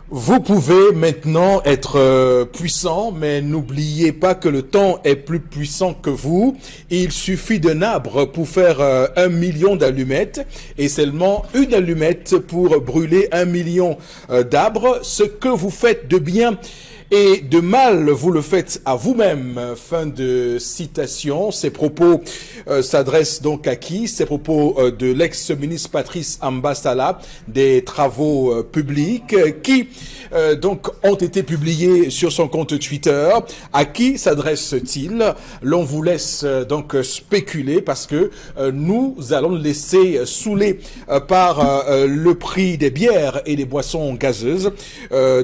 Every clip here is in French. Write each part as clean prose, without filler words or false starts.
Vous pouvez maintenant être puissant, mais n'oubliez pas que le temps est plus puissant que vous. Il suffit d'un arbre pour faire 1 million d'allumettes et seulement une allumette pour brûler 1 million d'arbres. Ce que vous faites de bien et de mal, vous le faites à vous-même. Fin de citation. Ces propos s'adressent donc à qui? Ces propos de l'ex-ministre Patrice Ambasala des Travaux publics qui donc ont été publiés sur son compte Twitter. À qui s'adresse-t-il? L'on vous laisse donc spéculer parce que nous allons le laisser saouler par le prix des bières et des boissons gazeuses.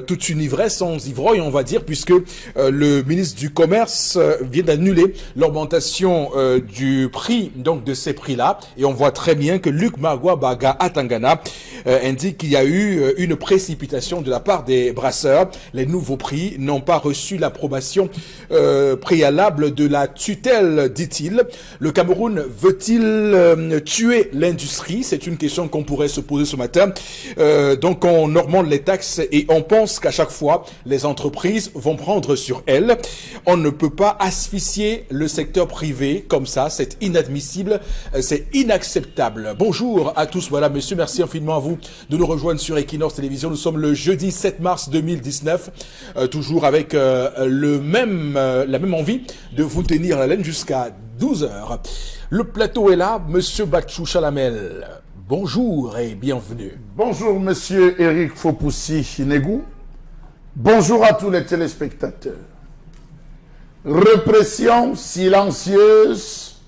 Toute une ivresse sans ivrogne, on va dire, puisque le ministre du Commerce vient d'annuler l'augmentation du prix donc de ces prix-là. Et on voit très bien que Luc Magua Baga Atangana indique qu'il y a eu une précipitation de la part des brasseurs. Les nouveaux prix n'ont pas reçu l'approbation préalable de la tutelle, dit-il. Le Cameroun veut-il tuer l'industrie? C'est une question qu'on pourrait se poser ce matin. Donc on augmente les taxes et on pense qu'à chaque fois, les entreprises vont prendre sur elles. On ne peut pas asphyxier le secteur privé comme ça. C'est inadmissible, c'est inacceptable. Bonjour à tous, voilà monsieur, merci infiniment à vous de nous rejoindre sur Equinox Télévision. Nous sommes le jeudi 7 mars 2019, toujours avec la même envie de vous tenir la laine jusqu'à 12 heures. Le plateau est là, monsieur Batchou Chalamel. Bonjour et bienvenue. Bonjour monsieur Eric Fopoussi Chinegou. Bonjour à tous les téléspectateurs. Répression silencieuse,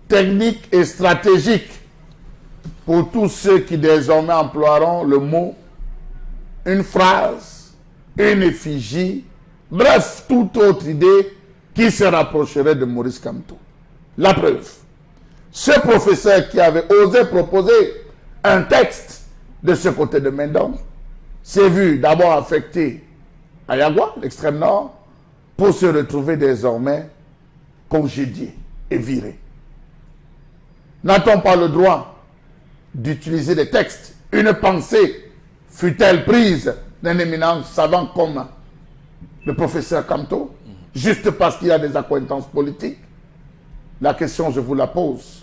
technique et stratégique pour tous ceux qui désormais emploieront le mot, une phrase, une effigie, bref, toute autre idée qui se rapprocherait de Maurice Kamto. La preuve, ce professeur qui avait osé proposer un texte de ce côté de Mendon s'est vu d'abord affecté à Yagua, l'extrême nord, pour se retrouver désormais congédié et viré. N'a-t-on pas le droit d'utiliser des textes, une pensée, fut-elle prise d'un éminent savant comme le professeur Kamto, juste parce qu'il y a des accointances politiques? La question, je vous la pose.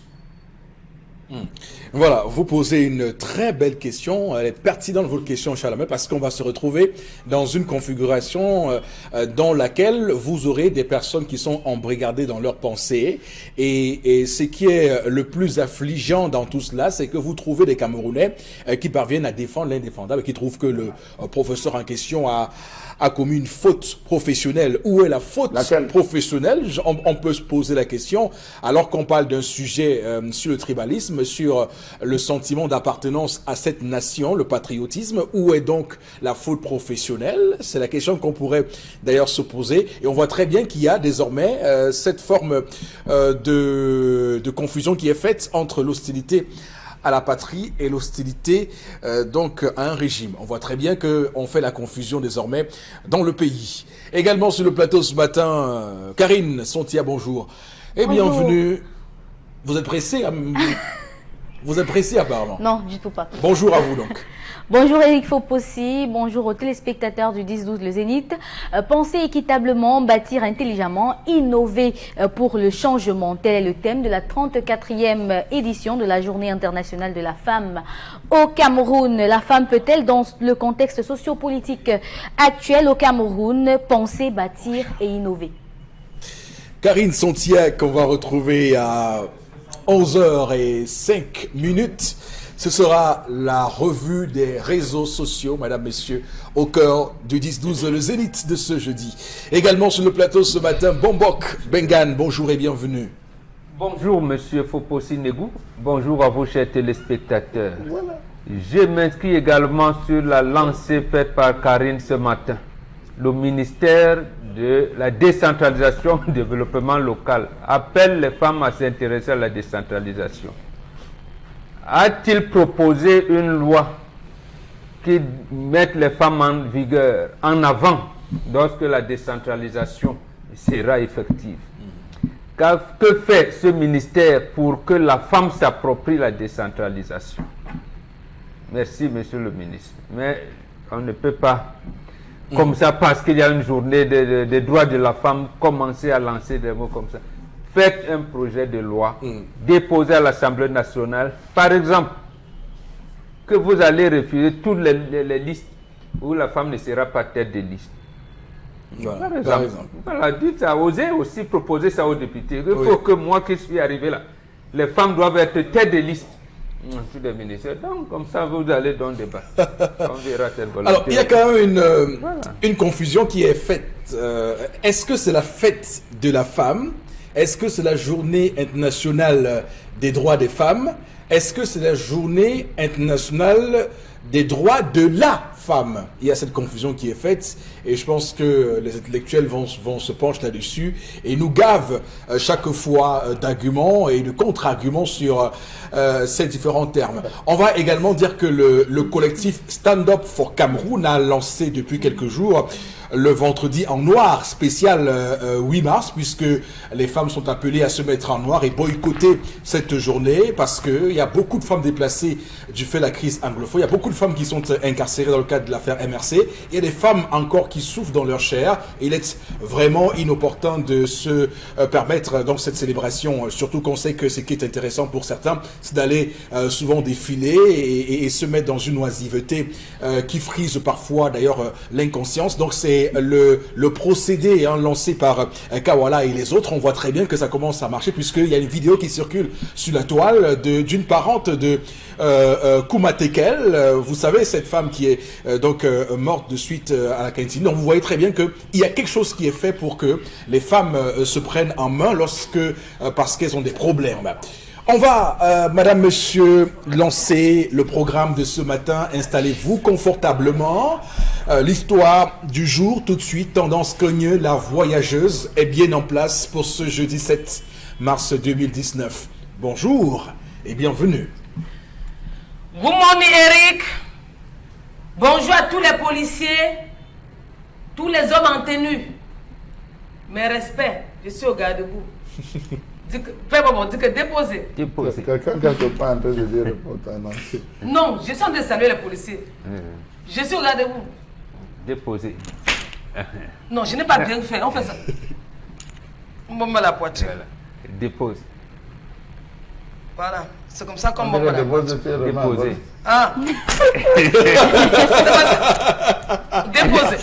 Voilà, vous posez une très belle question, elle est pertinente votre question Chalamel, parce qu'on va se retrouver dans une configuration dans laquelle vous aurez des personnes qui sont embrigadées dans leurs pensées et ce qui est le plus affligeant dans tout cela, c'est que vous trouvez des Camerounais qui parviennent à défendre l'indéfendable, qui trouvent que le professeur en question a commis une faute professionnelle. Où est la faute professionnelle? On peut se poser la question, alors qu'on parle d'un sujet sur le tribalisme, sur le sentiment d'appartenance à cette nation, le patriotisme. Où est donc la faute professionnelle? C'est la question qu'on pourrait d'ailleurs se poser. Et on voit très bien qu'il y a désormais cette forme de confusion qui est faite entre l'hostilité à la patrie et l'hostilité donc à un régime. On voit très bien qu'on fait la confusion désormais dans le pays. Également sur le plateau ce matin, Karine Sontia, bonjour. Et bienvenue. Vous êtes pressé Vous êtes pressé apparemment? Non, du tout pas. Bonjour à vous donc. Bonjour Eric Fopossi, bonjour aux téléspectateurs du 10-12 Le Zénith. Penser équitablement, bâtir intelligemment, innover pour le changement. Tel est le thème de la 34e édition de la Journée internationale de la femme au Cameroun. La femme peut-elle, dans le contexte sociopolitique actuel au Cameroun, penser, bâtir et innover? Karine Sontia, qu'on va retrouver à 11h05. Ce sera la revue des réseaux sociaux, madame, messieurs, au cœur du 10-12, le Zénith de ce jeudi. Également sur le plateau ce matin, Bombok Bengan, bonjour et bienvenue. Bonjour, monsieur Foposi Negou. Bonjour à vos chers téléspectateurs. Voilà. Je m'inscris également sur la lancée faite par Karine ce matin. Le ministère de la décentralisation et du développement local appelle les femmes à s'intéresser à la décentralisation. A-t-il proposé une loi qui mette les femmes en vigueur, en avant, lorsque la décentralisation sera effective? Que fait ce ministère pour que la femme s'approprie la décentralisation? Merci, monsieur le ministre. Mais On ne peut pas, comme ça, parce qu'il y a une journée des droits de la femme, commencer à lancer des mots comme ça. Faites un projet de loi, déposé à l'Assemblée nationale, par exemple, que vous allez refuser toutes les listes où la femme ne sera pas tête de liste. Voilà, Par exemple. Voilà, dites ça, osez aussi proposer ça aux députés. Il faut que moi qui suis arrivé là, les femmes doivent être tête de liste. Tous les ministères. Donc, comme ça, vous allez dans le débat. On verra telle volonté. Alors, il y a quand même une confusion qui est faite. Est-ce que c'est la fête de la femme? Est-ce que c'est la journée internationale des droits des femmes? Est-ce que c'est la journée internationale des droits de la femme? Il y a cette confusion qui est faite et je pense que les intellectuels vont se pencher là-dessus et nous gavent chaque fois d'arguments et de contre-arguments sur ces différents termes. On va également dire que le collectif Stand Up for Cameroun a lancé depuis quelques jours le vendredi en noir spécial 8 mars, puisque les femmes sont appelées à se mettre en noir et boycotter cette journée, parce qu'il y a beaucoup de femmes déplacées du fait de la crise anglophone, il y a beaucoup de femmes qui sont incarcérées dans le cadre de l'affaire MRC, il y a des femmes encore qui souffrent dans leur chair, et il est vraiment inopportun de se permettre donc cette célébration, surtout qu'on sait que ce qui est intéressant pour certains, c'est d'aller souvent défiler et se mettre dans une oisiveté qui frise parfois d'ailleurs l'inconscience. Donc c'est le procédé lancé par Kawala et les autres. On voit très bien que ça commence à marcher puisqu'il y a une vidéo qui circule sur la toile d'une parente de Koumatekel. Vous savez, cette femme qui est donc morte de suite à la cantine. Donc vous voyez très bien qu'il y a quelque chose qui est fait pour que les femmes se prennent en main parce qu'elles ont des problèmes. On va, madame, monsieur, lancer le programme de ce matin. Installez-vous confortablement. L'histoire du jour, tout de suite, Tendance Cogneux, la voyageuse, est bien en place pour ce jeudi 7 mars 2019. Bonjour et bienvenue. Good morning, Eric. Bonjour à tous les policiers, tous les hommes en tenue. Mes respects, je suis au garde-boue. Dis que déposez. Quelqu'un quelque part en train de dire non, je suis en train de saluer les policiers. Je suis au garde-boue. Déposez. Non, je n'ai pas bien fait. On fait ça. On bombe la poitrine. Voilà. Dépose. Voilà. C'est comme ça qu'on bombe la poitrine. Déposez. Ah. Déposez.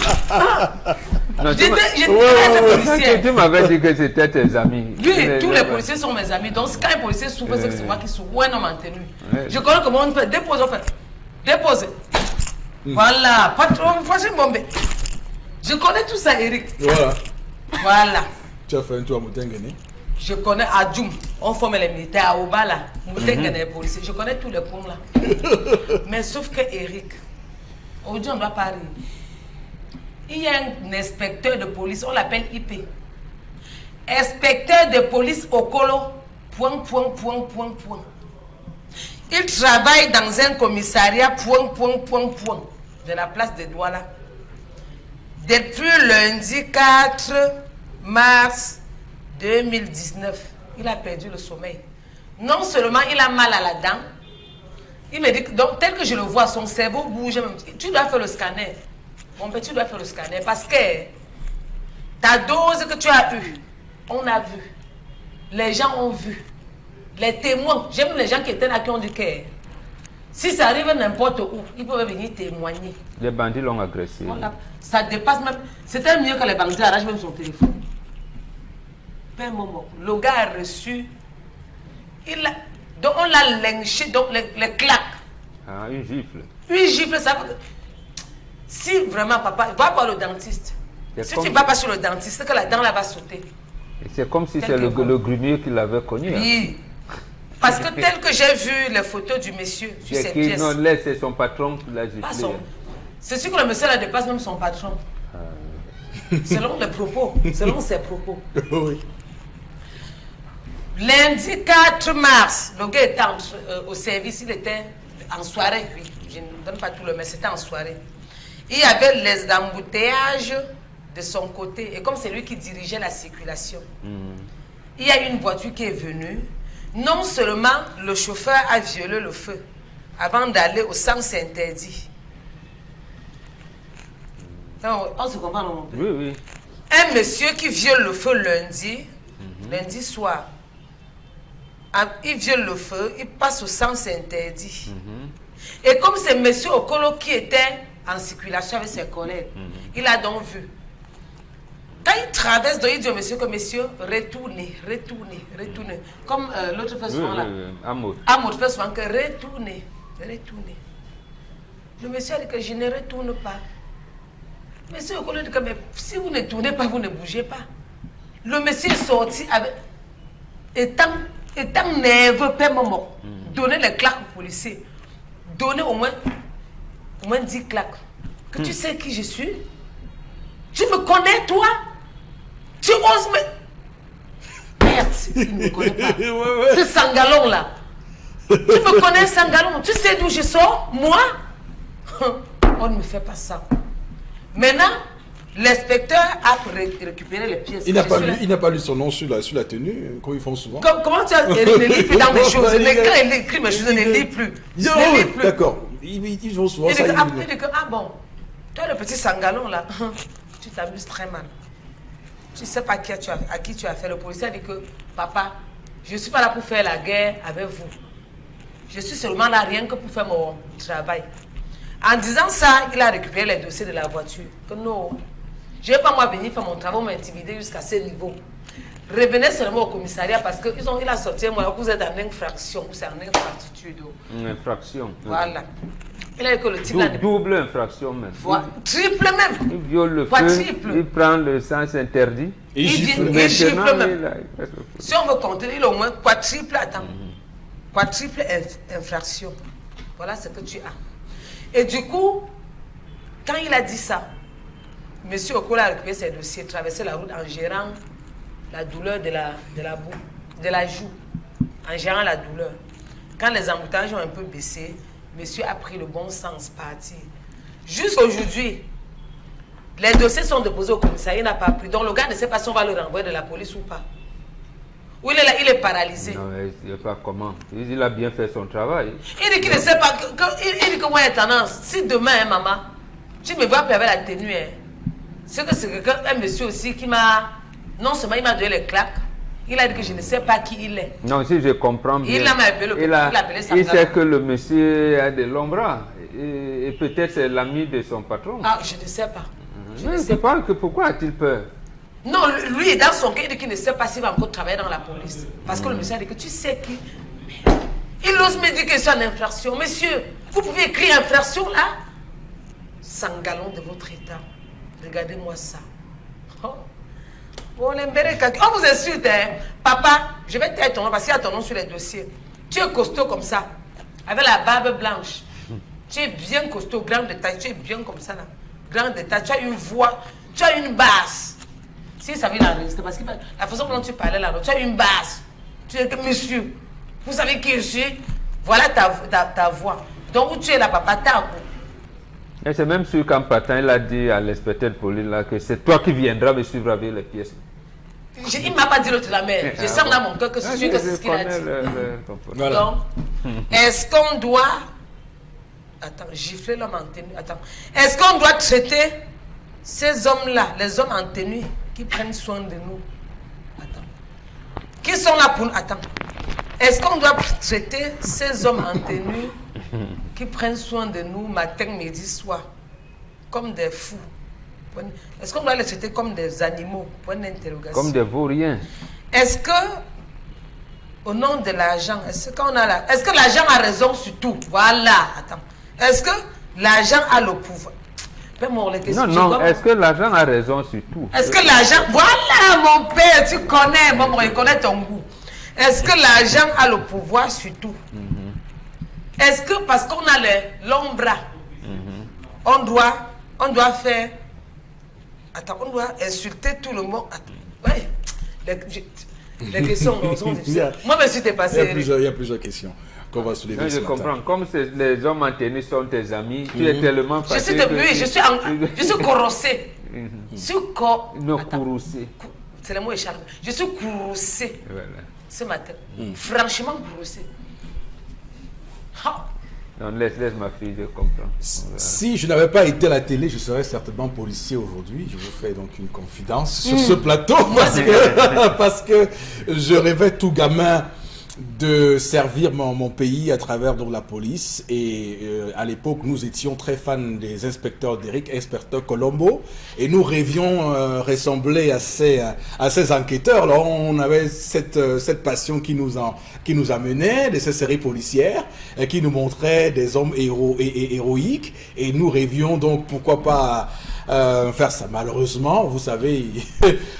Non, J'étais tu m'avais dit que c'était tes amis. Oui, tous les policiers sont mes amis. Donc, quand un policier souffre, c'est que c'est moi qui souffre. Ou un homme en tenue. Je connais comment on peut déposer. En fait. Déposer. Voilà. Pas trop facile, bombé. Je connais tout ça, Eric. Voilà. Voilà. Tu as fait un tour à Moutengene. Je connais à Djoum. On forme les militaires à Obala. Moutengene les policiers. Je connais tous les cours là. Mais sauf que Eric, aujourd'hui, on doit pas rire. Il y a un inspecteur de police, on l'appelle IP. Inspecteur de police au colo, point. Il travaille dans un commissariat, point, de la place de Douala. Depuis lundi 4 mars 2019, il a perdu le sommeil. Non seulement il a mal à la dent, il me dit que, donc, tel que je le vois, son cerveau bouge. Tu dois faire le scanner. Mon petit, tu dois faire le scanner parce que ta dose que tu as eue, on a vu. Les gens ont vu. Les témoins, j'aime les gens qui étaient là qui ont dit que si ça arrive n'importe où, ils peuvent venir témoigner. Les bandits l'ont agressé. Ça dépasse même. C'était mieux que les bandits arrachent même son téléphone. Un moment. Le gars a reçu. Donc on l'a lynché, donc les claques. Ah, une gifle. Une gifle, ça veut. Si vraiment papa, va voir le dentiste. Si tu ne vas pas sur le dentiste, c'est que la dent là va sauter. C'est comme si c'est le grumier qui l'avait connu. Oui. Hein. Parce que tel que j'ai vu les photos du monsieur sur cette pièce. Non, là c'est son patron qui l'a giflé. C'est sûr que le monsieur là dépasse même son patron. Selon les propos, selon ses propos. Oui. Lundi 4 mars, le gars était au service, il était en soirée. Oui. Je ne donne pas tout le mais c'était en soirée. Il y avait les embouteillages de son côté. Et comme c'est lui qui dirigeait la circulation, il y a une voiture qui est venue. Non seulement le chauffeur a violé le feu avant d'aller au sens interdit. On se comprend, non, mon père? Oui, oui. Un monsieur qui viole le feu lundi soir, il viole le feu, il passe au sens interdit. Et comme c'est monsieur Okolo qui était en circulation avec ses collègues, il a donc vu. Quand il traverse, donc il dit au monsieur que monsieur, retournez. Comme l'autre fait souvent là. Amour fait souvent que retournez. Le monsieur a dit que je ne retourne pas. Monsieur Okolo dit que mais si vous ne tournez pas, vous ne bougez pas. Le monsieur est sorti avec étant nerveux, père maman, donner les claques aux policiers. Donner au moins 10 claques. Que tu sais qui je suis? Tu me connais, toi? Tu oses me... Merde, il ne me connaît pas. C'est Sangalon, là. Tu me connais, Sangalon? Tu sais d'où je sors? Moi? On ne me fait pas ça. Maintenant, l'inspecteur a récupéré les pièces. Il n'a pas lu son nom sur la tenue, comme ils font souvent. Comment tu as... Il ne lit plus dans mes choses. Quand il écrit mes choses, il ne lit plus. D'accord. Ils vont souvent ça. Il dit que, ah bon, toi le petit Sangalon là, tu t'amuses très mal. Tu ne sais pas à qui tu as fait. Le policier a dit que, papa, je ne suis pas là pour faire la guerre avec vous. Je suis seulement là rien que pour faire mon travail. En disant ça, il a récupéré les dossiers de la voiture. Que non, je ne vais pas moi venir faire mon travail, m'intimider jusqu'à ce niveau. Revenez seulement au commissariat parce qu'il a sorti moi, vous êtes en infraction, c'est en infractitude. Une infraction. Voilà. Il a dit que le type là. Double infraction même. Voilà. Triple même. Il viole le feu, il prend le sens interdit. Il gifle même. Si on veut compter, il a au moins quadruple, quadruple infraction. Voilà ce que tu as. Et du coup, quand il a dit ça, M. Okolo a récupéré ses dossiers, traversé la route en gérant la douleur de la joue, en gérant la douleur. Quand les embouteillages ont un peu baissé, monsieur a pris le bon sens, parti. Jusqu'aujourd'hui, les dossiers sont déposés au commissariat, il n'a pas pris. Donc le gars ne sait pas si on va le renvoyer de la police ou pas. Ou il est là, il est paralysé. Non, il ne sait pas comment. Il a bien fait son travail. Il dit qu'il ne sait pas, il dit que moi, il y a tendance. Si demain, maman, tu me vois plus avec la tenue, c'est que c'est un monsieur aussi qui m'a... Non seulement il m'a donné les claques, il a dit que je ne sais pas qui il est. Non, si je comprends bien. Il a appelé il sait que le monsieur a de longs bras. Et peut-être c'est l'ami de son patron. Ah, je ne sais pas. Je ne sais pas. Pourquoi a-t-il peur? Non, lui, dans son cas, il dit qu'il ne sait pas s'il va encore travailler dans la police. Parce que le monsieur a dit que tu sais qui... Il ose me dire que c'est une infraction. Monsieur, vous pouvez écrire infraction là? Sangalon de votre état. Regardez-moi ça. Oh. On vous insulte, hein. Papa, je vais taire ton nom parce qu'il y a ton nom sur les dossiers. Tu es costaud comme ça, avec la barbe blanche. Tu es bien costaud, grand de taille, tu es bien comme ça là. Grand de taille, tu as une voix, tu as une basse. Si ça vient l'enregistrer, parce que la façon dont tu parlais là, tu as une basse. Tu es que monsieur, vous savez qui je suis? Voilà ta voix. Donc où tu es là, papa, t'as un coup. Et c'est même sûr qu'en partant, il a dit à l'inspecteur de police là que c'est toi qui viendras me suivre avec les pièces. Il ne m'a pas dit l'autre la mère. Je sens dans mon cœur que c'est ce qu'il a dit. Voilà. Donc, est-ce qu'on doit... Attends, gifler l'homme en tenue. Attends. Est-ce qu'on doit traiter ces hommes-là, les hommes en tenue, qui prennent soin de nous? Attends. Qui sont là pour nous? Attends. Est-ce qu'on doit traiter ces hommes en tenue qui prennent soin de nous matin, midi, soir, comme des fous? Est-ce qu'on doit les traiter comme des animaux? Point d'interrogation. Comme des vauriens. Est-ce que, au nom de l'argent, est-ce que l'argent a raison sur tout? Voilà, attends. Est-ce que l'argent a le pouvoir? Non, est-ce que l'argent a raison sur tout? Est-ce que l'argent... Voilà, mon père, tu connais, maman, il connaît ton goût. Est-ce que l'argent a le pouvoir sur tout? Est-ce que parce qu'on a les longs bras, on doit faire... Attends, on doit insulter tout le monde. Oui, les questions sont difficiles. Moi, je suis passé. Il y a plusieurs questions qu'on va soulever. Non, je comprends. Comme les hommes en tennis sont tes amis, tu es tellement fatigué. Je suis courroucé. Non, courroucé. C'est le mot écharpe. Je suis courroucé ce matin. Franchement courroucé. Non, laisse ma fille, je comprends. Si je n'avais pas été à la télé, je serais certainement policier aujourd'hui. Je vous fais donc une confidence sur ce plateau parce que je rêvais tout gamin de servir mon pays à travers donc, la police. Et à l'époque, nous étions très fans des inspecteurs d'Eric, inspecteur Colombo, et nous rêvions ressembler à ces enquêteurs. Alors, on avait cette passion qui nous amenait de ces séries policières, qui nous montrait des hommes héroïques, et nous rêvions donc pourquoi pas faire ça. Malheureusement, vous savez,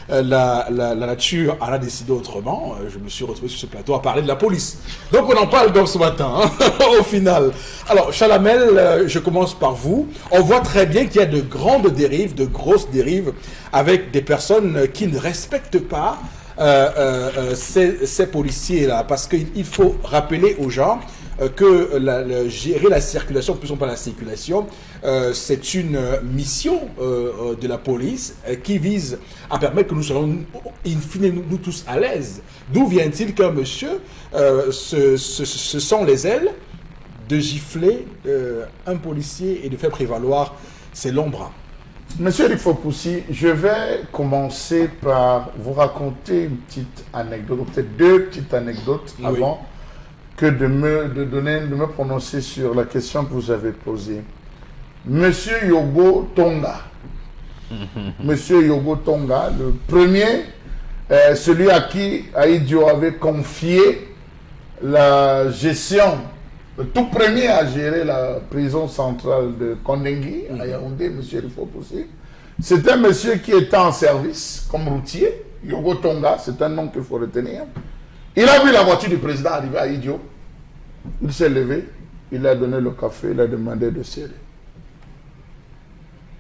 la nature en a décidé autrement. Je me suis retrouvé sur ce plateau à parler de la police. Donc on en parle donc ce matin, hein, au final. Alors, Chalamel, je commence par vous. On voit très bien qu'il y a de grandes dérives, de grosses dérives, avec des personnes qui ne respectent pas ces policiers-là. Parce qu'il faut rappeler aux gens que gérer la circulation, plus on parle de la circulation, c'est une mission de la police qui vise à permettre que nous soyons, in fine, nous tous à l'aise. D'où vient-il qu'un monsieur se sent les ailes de gifler un policier et de faire prévaloir ses longs bras? Monsieur Rifopoussi, je vais commencer par vous raconter une petite anecdote, ou peut-être deux petites anecdotes avant que de me prononcer sur la question que vous avez posée. Monsieur Yogo Tonga, Monsieur Yogo Tonga, le premier, celui à qui Aïdio avait confié la gestion, le tout premier à gérer la prison centrale de Kondengui, à Yaoundé, Monsieur Rifopoussi, c'est un monsieur qui était en service comme routier. Yogo Tonga, c'est un nom qu'il faut retenir. Il a vu la voiture du président arriver à Idio. Il s'est levé, il a donné le café, il a demandé de serrer.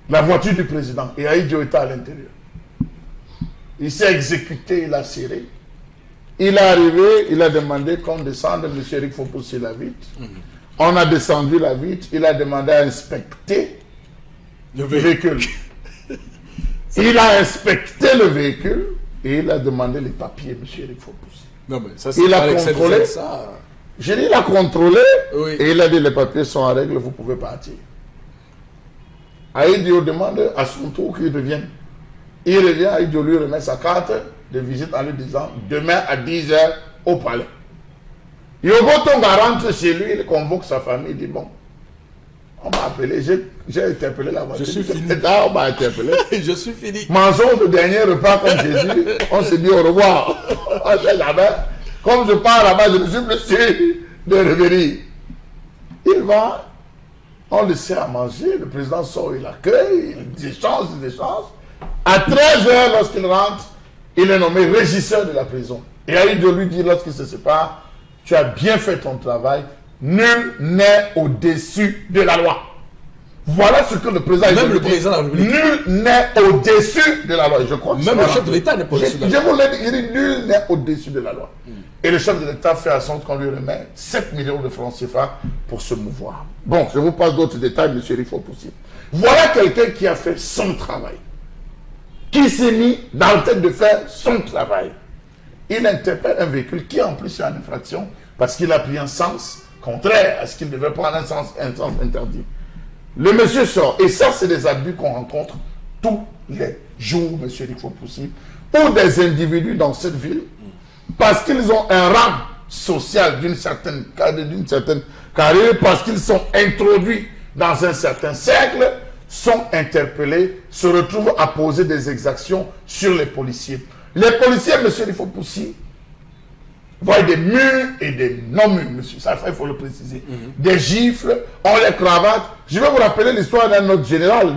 La voiture du président, et Aïdio était à l'intérieur. Il s'est exécuté, il a serré. Il est arrivé, il a demandé qu'on descende, M. Eric Fopoussi la vitre. On a descendu la vitre, il a demandé à inspecter le véhicule. Il a inspecté le véhicule et il a demandé les papiers, M. Eric Fopoussi. Non, mais ça, c'est il pas a contrôlé ça. J'ai dit, il a contrôlé et il a dit les papiers sont en règle, vous pouvez partir. Aïdio demande à son tour qu'il revienne. Il revient, Aïdio lui remet sa carte de visite en lui disant demain à 10 h au palais. Yogo Tonga rentre chez lui, il convoque sa famille, il dit bon, on m'a appelé, j'ai interpellé la voiture. Je suis fini. On m'a interpellé. Je suis fini. Mangeons le dernier repas comme Jésus, on se dit au revoir. Comme je pars là-bas, je ne suis plus sûr de revenir. Il va, on le sert à manger, le président sort, il accueille, il échange. À 13 h, lorsqu'il rentre, il est nommé régisseur de la prison. Et Aïdio lui dit, lorsqu'il se sépare, tu as bien fait ton travail, nul n'est au-dessus de la loi. Voilà ce que le président Même le président de la République. Nul n'est au-dessus de la loi. Je crois que même le chef de l'État n'est pas au-dessus de la loi. Je vous l'ai dit, il dit nul n'est au-dessus de la loi. Et le chef de l'État fait en sorte qu'on lui remet 7 millions de francs CFA pour se mouvoir. Bon, je vous passe d'autres détails, M. Rifopoussi. Voilà quelqu'un qui a fait son travail. Qui s'est mis dans la tête de faire son travail. Il interpelle un véhicule qui en plus est en infraction parce qu'il a pris un sens contraire à ce qu'il devait prendre, un sens interdit. Le monsieur sort. Et ça, c'est des abus qu'on rencontre tous les jours, M. Rifopoussi, ou des individus dans cette ville, parce qu'ils ont un rang social d'une certaine carrière, parce qu'ils sont introduits dans un certain cercle, sont interpellés, se retrouvent à poser des exactions sur les policiers. Les policiers, M. Rifopoussi, voient des murs et des non-murs, monsieur. Ça, il faut le préciser. Des gifles, on les cravate. Je vais vous rappeler l'histoire d'un autre général,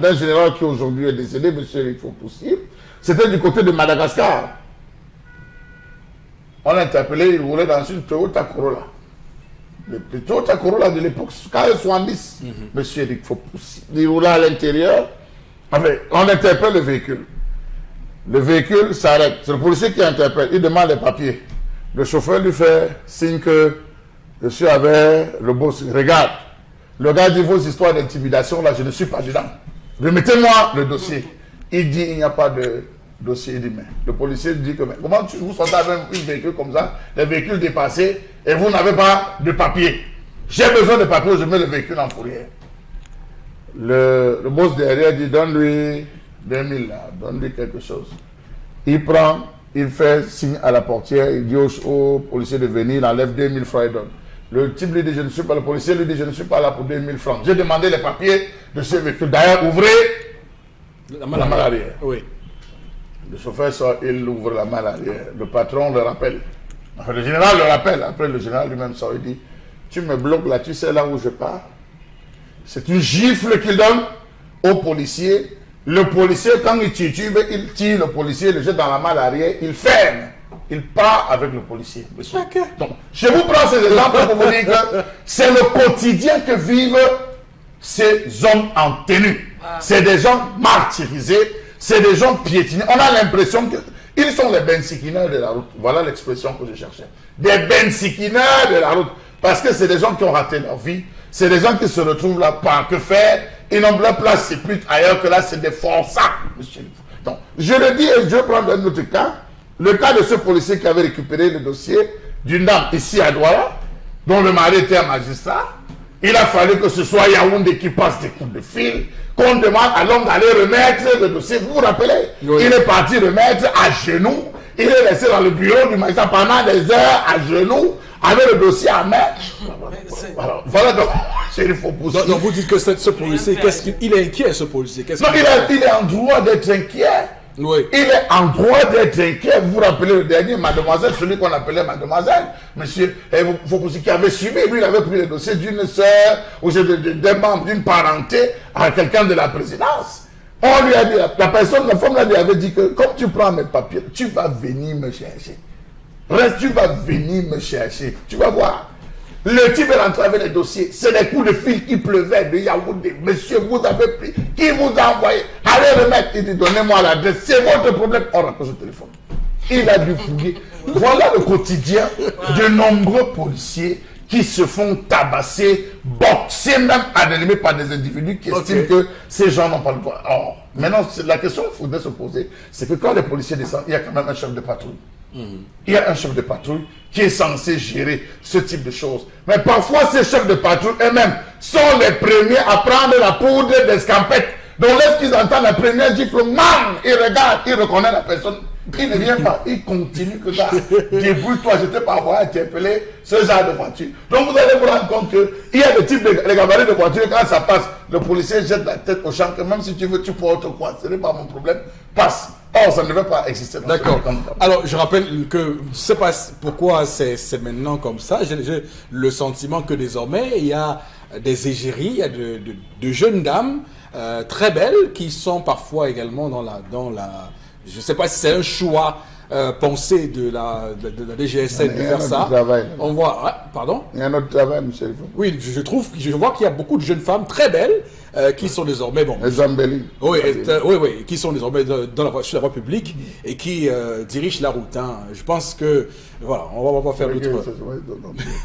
qui aujourd'hui est décédé, M. Rifopoussi. C'était du côté de Madagascar. On l'a interpellé, il roulait dans une Toyota Corolla. Le Toyota Corolla de l'époque, 70, M. Rifopoussi. Il roulait à l'intérieur. On interpelle le véhicule. Le véhicule s'arrête. C'est le policier qui interpelle. Il demande les papiers. Le chauffeur lui fait signe que je suis avec le boss. Regarde. Le gars dit vos histoires d'intimidation, là, je ne suis pas dedans. Remettez-moi le dossier. Il dit il n'y a pas de dossier. Il dit mais le policier dit que mais comment vous sortez avec un véhicule comme ça, des véhicules dépassés, et vous n'avez pas de papier. J'ai besoin de papiers, je mets le véhicule en fourrière. Le boss derrière dit, donne-lui 2000 là, donne-lui quelque chose. Il prend, il fait signe à la portière, il dit au policier de venir, il enlève 2000 francs et donne. Le type lui dit, je ne suis pas, le policier lui dit, je ne suis pas là pour 2000 francs. J'ai demandé les papiers de ce véhicule. D'ailleurs, ouvrez la malle arrière. Oui. Le chauffeur sort, il ouvre la malle arrière. Le patron le rappelle. Enfin, le général le rappelle. Après, le général lui-même sort, il dit, tu me bloques là, tu sais là où je pars. C'est une gifle qu'il donne au policier. Le policier, quand il titube, il tire le policier, le jette dans la malle arrière, il ferme. Il part avec le policier. Okay. Donc, je vous prends ces exemples pour vous dire que c'est le quotidien que vivent ces hommes en tenue. C'est des gens martyrisés, c'est des gens piétinés. On a l'impression qu'ils sont les bensikineurs de la route. Voilà l'expression que je cherchais. Des bensikineurs de la route. Parce que c'est des gens qui ont raté leur vie. C'est des gens qui se retrouvent là, pas que faire. Ils n'ont leur place, c'est plus ailleurs que là, c'est des forçats, monsieur. Donc, je le dis et je vais prendre un autre cas. Le cas de ce policier qui avait récupéré le dossier d'une dame ici à Douala, dont le mari était un magistrat. Il a fallu que ce soit Yaoundé qui passe des coups de fil, qu'on demande à l'homme d'aller remettre le dossier. Vous vous rappelez? Oui. Il est parti remettre à genoux. Il est resté dans le bureau du magistrat pendant des heures à genoux, avec le dossier à main. Voilà donc, il faut pousser. Donc vous dites que ce policier, il est inquiet, ce policier? Non, il est en droit d'être inquiet. Oui. Il est en droit d'être inquiet. Vous vous rappelez le dernier, mademoiselle, celui qu'on appelait mademoiselle, monsieur Fopoussi, qui avait suivi, lui, il avait pris le dossier d'une sœur ou d'un membre d'une parenté à quelqu'un de la présidence. On lui a dit, la femme là lui avait dit que, comme tu prends mes papiers, tu vas venir me chercher. Reste, tu vas venir me chercher. Tu vas voir. Le type est rentré avec les dossiers. C'est des coups de fil qui pleuvaient de Yaoundé. Monsieur, vous avez pris. Qui vous a envoyé? Allez remettre. Il dit, donnez-moi l'adresse. C'est votre problème. On raccroche le téléphone. Il a dû fouiller. Voilà le quotidien de nombreux policiers qui se font tabasser, boxer même à l'ennemi par des individus qui estiment que ces gens n'ont pas le droit. Or, maintenant, la question qu'il faudrait se poser, c'est que quand les policiers descendent, il y a quand même un chef de patrouille. Il y a un chef de patrouille qui est censé gérer ce type de choses. Mais parfois, ces chefs de patrouille eux-mêmes sont les premiers à prendre la poudre d'escampette. Donc, lorsqu'ils entendent la première gifle, man, ils regardent, ils reconnaissent la personne. Il ne vient pas, il continue que ça. Débrouille-toi, je ne t'ai pas envoyé interpeller ce genre de voiture. Donc, vous allez vous rendre compte qu'il y a des types de gabarits de voitures, quand ça passe, le policier jette la tête au champ, que même si tu veux, tu portes quoi, ce n'est pas mon problème, passe. Or, ça ne devait pas exister. D'accord. Alors, je rappelle que je ne sais pas pourquoi c'est maintenant comme ça. J'ai le sentiment que désormais, il y a des égéries, il y a de jeunes dames très belles qui sont parfois également dans la je ne sais pas si c'est un choix pensé de la DGSN de faire ça. On voit, ouais, pardon. Il y a un autre travail, monsieur. Oui, je vois qu'il y a beaucoup de jeunes femmes très belles qui sont désormais les embellis. Oui, qui sont désormais sur la voie publique et qui dirigent la route. Hein. Je pense que voilà, on va pas faire d'autres.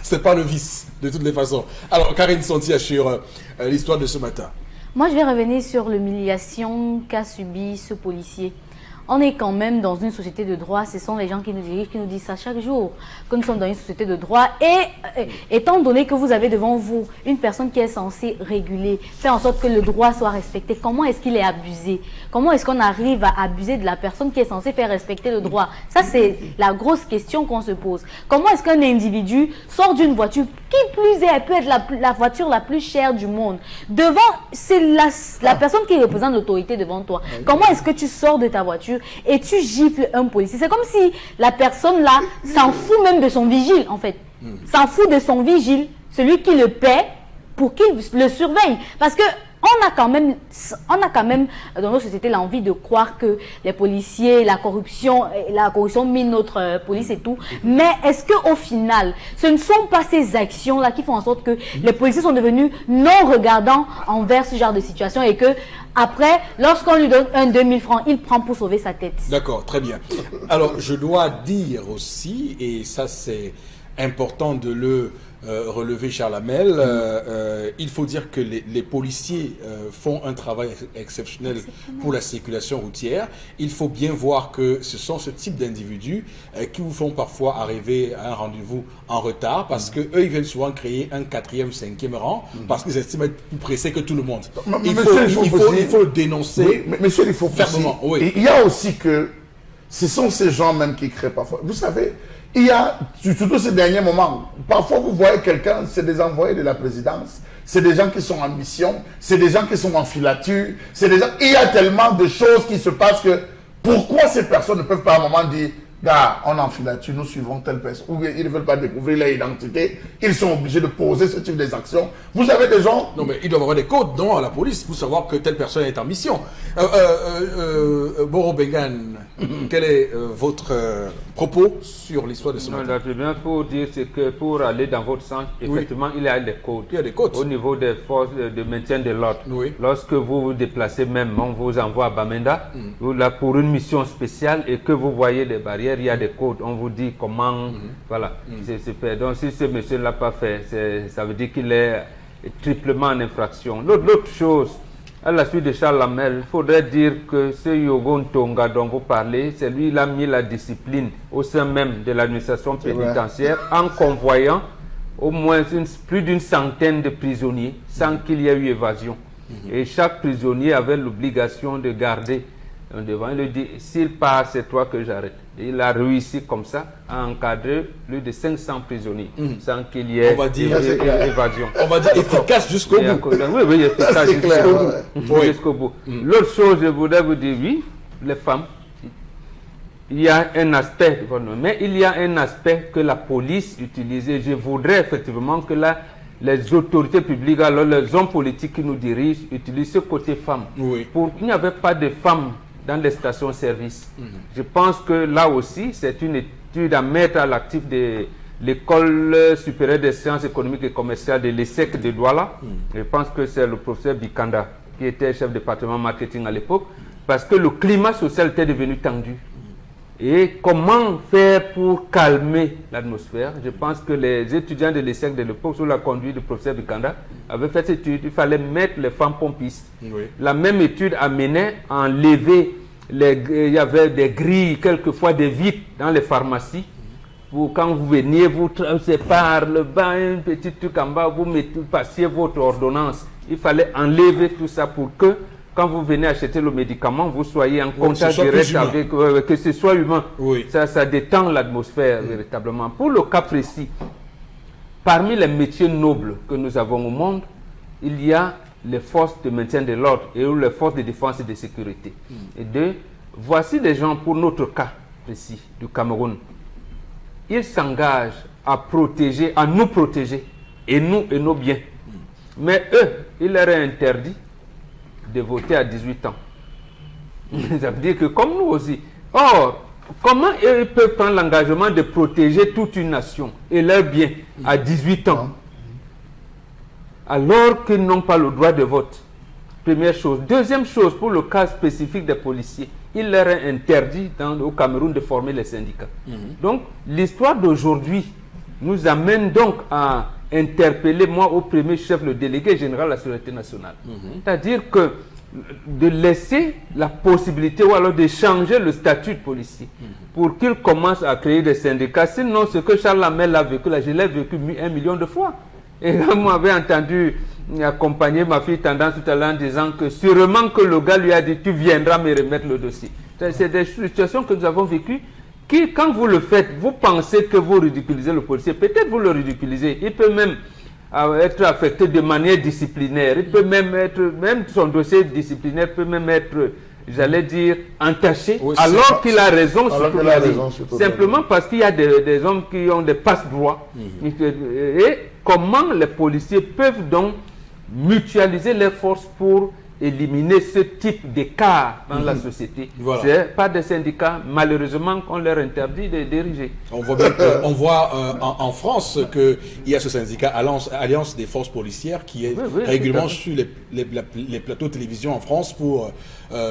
C'est pas le vice de toutes les façons. Alors, Karine Sontia sur l'histoire de ce matin. Moi, je vais revenir sur l'humiliation qu'a subi ce policier. On est quand même dans une société de droit. Ce sont les gens qui nous dirigent, qui nous disent ça chaque jour, que nous sommes dans une société de droit. Et étant donné que vous avez devant vous une personne qui est censée réguler, faire en sorte que le droit soit respecté, comment est-ce qu'il est abusé? Comment est-ce qu'on arrive à abuser de la personne qui est censée faire respecter le droit? Ça, c'est la grosse question qu'on se pose. Comment est-ce qu'un individu sort d'une voiture, qui plus est, elle peut être la voiture la plus chère du monde, devant, c'est la personne qui représente l'autorité devant toi. Comment est-ce que tu sors de ta voiture et tu gifles un policier? C'est comme si la personne là s'en fout même de son vigile en fait. S'en fout de son vigile, celui qui le paie pour qu'il le surveille. Parce que on a quand même dans nos sociétés l'envie de croire que les policiers, la corruption mine notre police et tout. Mais est-ce qu'au final, ce ne sont pas ces actions-là qui font en sorte que les policiers sont devenus non regardants envers ce genre de situation et que après, lorsqu'on lui donne un 2000 francs, il prend pour sauver sa tête? D'accord, très bien. Alors, je dois dire aussi, et ça c'est important de le relevé Charles Hamel. Il faut dire que les policiers font un travail exceptionnel pour la circulation routière. Il faut bien voir que ce sont ce type d'individus qui vous font parfois arriver à un rendez-vous en retard parce que eux, ils viennent souvent créer un 4e, 5e rang parce qu'ils estiment être plus pressés que tout le monde. Il faut le dénoncer. Oui, mais monsieur, il faut fermement. Oui. Il y a aussi que ce sont ces gens même qui créent parfois. Vous savez, il y a, surtout ces derniers moments, parfois vous voyez quelqu'un, c'est des envoyés de la présidence, c'est des gens qui sont en mission, c'est des gens qui sont en filature, c'est des gens... Il y a tellement de choses qui se passent que pourquoi ces personnes ne peuvent pas à un moment dire gars, on est en filature, nous suivons telle personne, ou ils ne veulent pas découvrir leur identité, ils sont obligés de poser ce type d'actions. Vous avez des gens... Non, mais ils doivent avoir des codes, non, à la police, pour savoir que telle personne est en mission. Boro Bengan, quel est votre propos sur l'histoire de ce matin? La première pour dire, c'est que pour aller dans votre sens, effectivement, il y a des codes. Il y a des codes. Au niveau des forces de maintien de l'ordre. Oui. Lorsque vous vous déplacez même, on vous envoie à Bamenda, là, pour une mission spéciale, et que vous voyez des barrières, il y a des codes, on vous dit comment, voilà, c'est fait. Donc si ce monsieur ne l'a pas fait, ça veut dire qu'il est triplement en infraction. L'autre chose, à la suite de Charles Hamel, il faudrait dire que ce Yogon Tonga dont vous parlez, c'est lui qui a mis la discipline au sein même de l'administration pénitentiaire en convoyant au moins plus d'une centaine de prisonniers sans qu'il y ait eu évasion. Et chaque prisonnier avait l'obligation de garder devant. Il lui dit, s'il part, c'est toi que j'arrête. Il a réussi comme ça à encadrer plus de 500 prisonniers sans qu'il y ait évasion. On va dire efficace jusqu'au bout. Oui, efficace jusqu'au bout. L'autre chose, je voudrais vous dire, oui, les femmes, il y a un aspect, mais il y a un aspect que la police utilise. Je voudrais effectivement que les autorités publiques, alors les hommes politiques qui nous dirigent, utilisent ce côté femmes. Oui. Pour qu'il n'y avait pas de femmes dans les stations-service. Je pense que là aussi, c'est une étude à mettre à l'actif de l'École supérieure des sciences économiques et commerciales de l'ESSEC de Douala. Je pense que c'est le professeur Bikanda qui était chef de département marketing à l'époque, parce que le climat social était devenu tendu. Et comment faire pour calmer l'atmosphère? Je pense que les étudiants de l'ESSEC de l'époque, sous la conduite du professeur Bikanda, avaient fait cette étude. Il fallait mettre les femmes pompistes. Oui. La même étude amenait à enlever, il y avait des grilles, quelquefois des vitres dans les pharmacies. Quand vous veniez, vous traversez par le bas, un petit truc en bas, vous passiez votre ordonnance. Il fallait enlever tout ça pour que, quand vous venez acheter le médicament, vous soyez en contact direct avec, que ce soit humain. Oui. Ça détend l'atmosphère véritablement. Pour le cas précis, parmi les métiers nobles que nous avons au monde, il y a les forces de maintien de l'ordre et les forces de défense et de sécurité. Et deux, voici des gens, pour notre cas précis du Cameroun, ils s'engagent à protéger, à nous protéger, et nous et nos biens. Mais eux, il leur est interdit de voter à 18 ans. Ça veut dire que comme nous aussi. Or, comment ils peuvent prendre l'engagement de protéger toute une nation et leurs biens à 18 ans alors qu'ils n'ont pas le droit de vote? Première chose. Deuxième chose, pour le cas spécifique des policiers, il leur est interdit au Cameroun de former les syndicats. Donc, l'histoire d'aujourd'hui nous amène donc à interpeller, moi, au premier chef, le délégué général de la sécurité nationale. C'est-à-dire que de laisser la possibilité ou alors de changer le statut de policier pour qu'il commence à créer des syndicats. Sinon, ce que Charles Hamel a vécu, là, je l'ai vécu 1 million de fois. Et là, moi, j'avais entendu accompagner ma fille Tendance tout à l'heure en disant que sûrement que le gars lui a dit, tu viendras me remettre le dossier. C'est des situations que nous avons vécues qui, quand vous le faites, vous pensez que vous ridiculisez le policier. Peut-être vous le ridiculisez. Il peut même être affecté de manière disciplinaire. Il peut même être, même son dossier disciplinaire peut même être, j'allais dire, entaché, oui, alors qu'il a raison sur toute la ligne. Simplement parce qu'il y a des hommes qui ont des passe-droits. Et comment les policiers peuvent donc mutualiser leurs forces pour éliminer ce type d'écart dans la société. Voilà. C'est pas des syndicats, malheureusement, qu'on leur interdit de diriger. On voit, bien on voit en France qu'il y a ce syndicat Alliance des forces policières qui est régulièrement sur les plateaux de télévision en France pour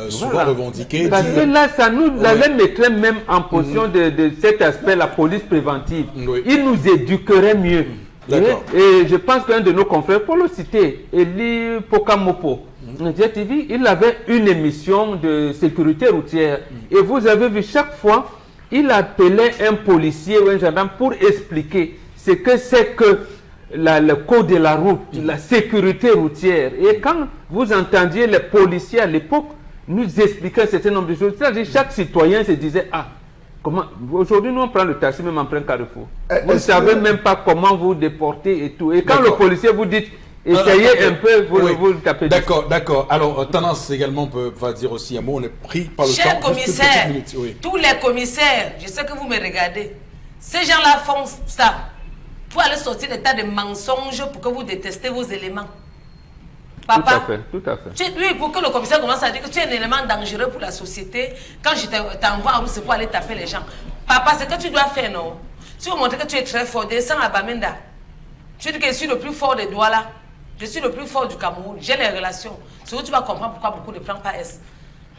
souvent revendiquer. Parce que là, ça nous mettrait même en position de cet aspect, la police préventive. Il nous éduquerait mieux Et je pense qu'un de nos confrères, pour le citer, Eli Pokamopo, GTV, il avait une émission de sécurité routière. Et vous avez vu, chaque fois, il appelait un policier ou un gendarme pour expliquer ce que c'est que le code de la route, la sécurité routière. Et quand vous entendiez les policiers à l'époque nous expliquer un certain nombre de choses, c'est-à-dire chaque citoyen se disait, ah, comment aujourd'hui nous on prend le taxi même en plein carrefour. Vous ne savez même pas comment vous déporter et tout. Et quand le policier vous dit, essayez un peu, vous tapez. D'accord. Alors, Tendance également va dire aussi un mot. On est pris par le temps. Cher commissaire, tous les commissaires, je sais que vous me regardez, ces gens-là font ça pour aller sortir des tas de mensonges pour que vous détestez vos éléments. Papa, tout à fait. Oui, pour que le commissaire commence à dire que tu es un élément dangereux pour la société, quand je t'envoie en route, c'est pour aller taper les gens. Papa, c'est que tu dois faire, non? Tu veux montrer que tu es très fort, descends à Bamenda. Tu dis que je suis le plus fort des Douala. Je suis le plus fort du Cameroun. J'ai les relations. C'est où tu vas comprendre pourquoi beaucoup ne prennent pas S.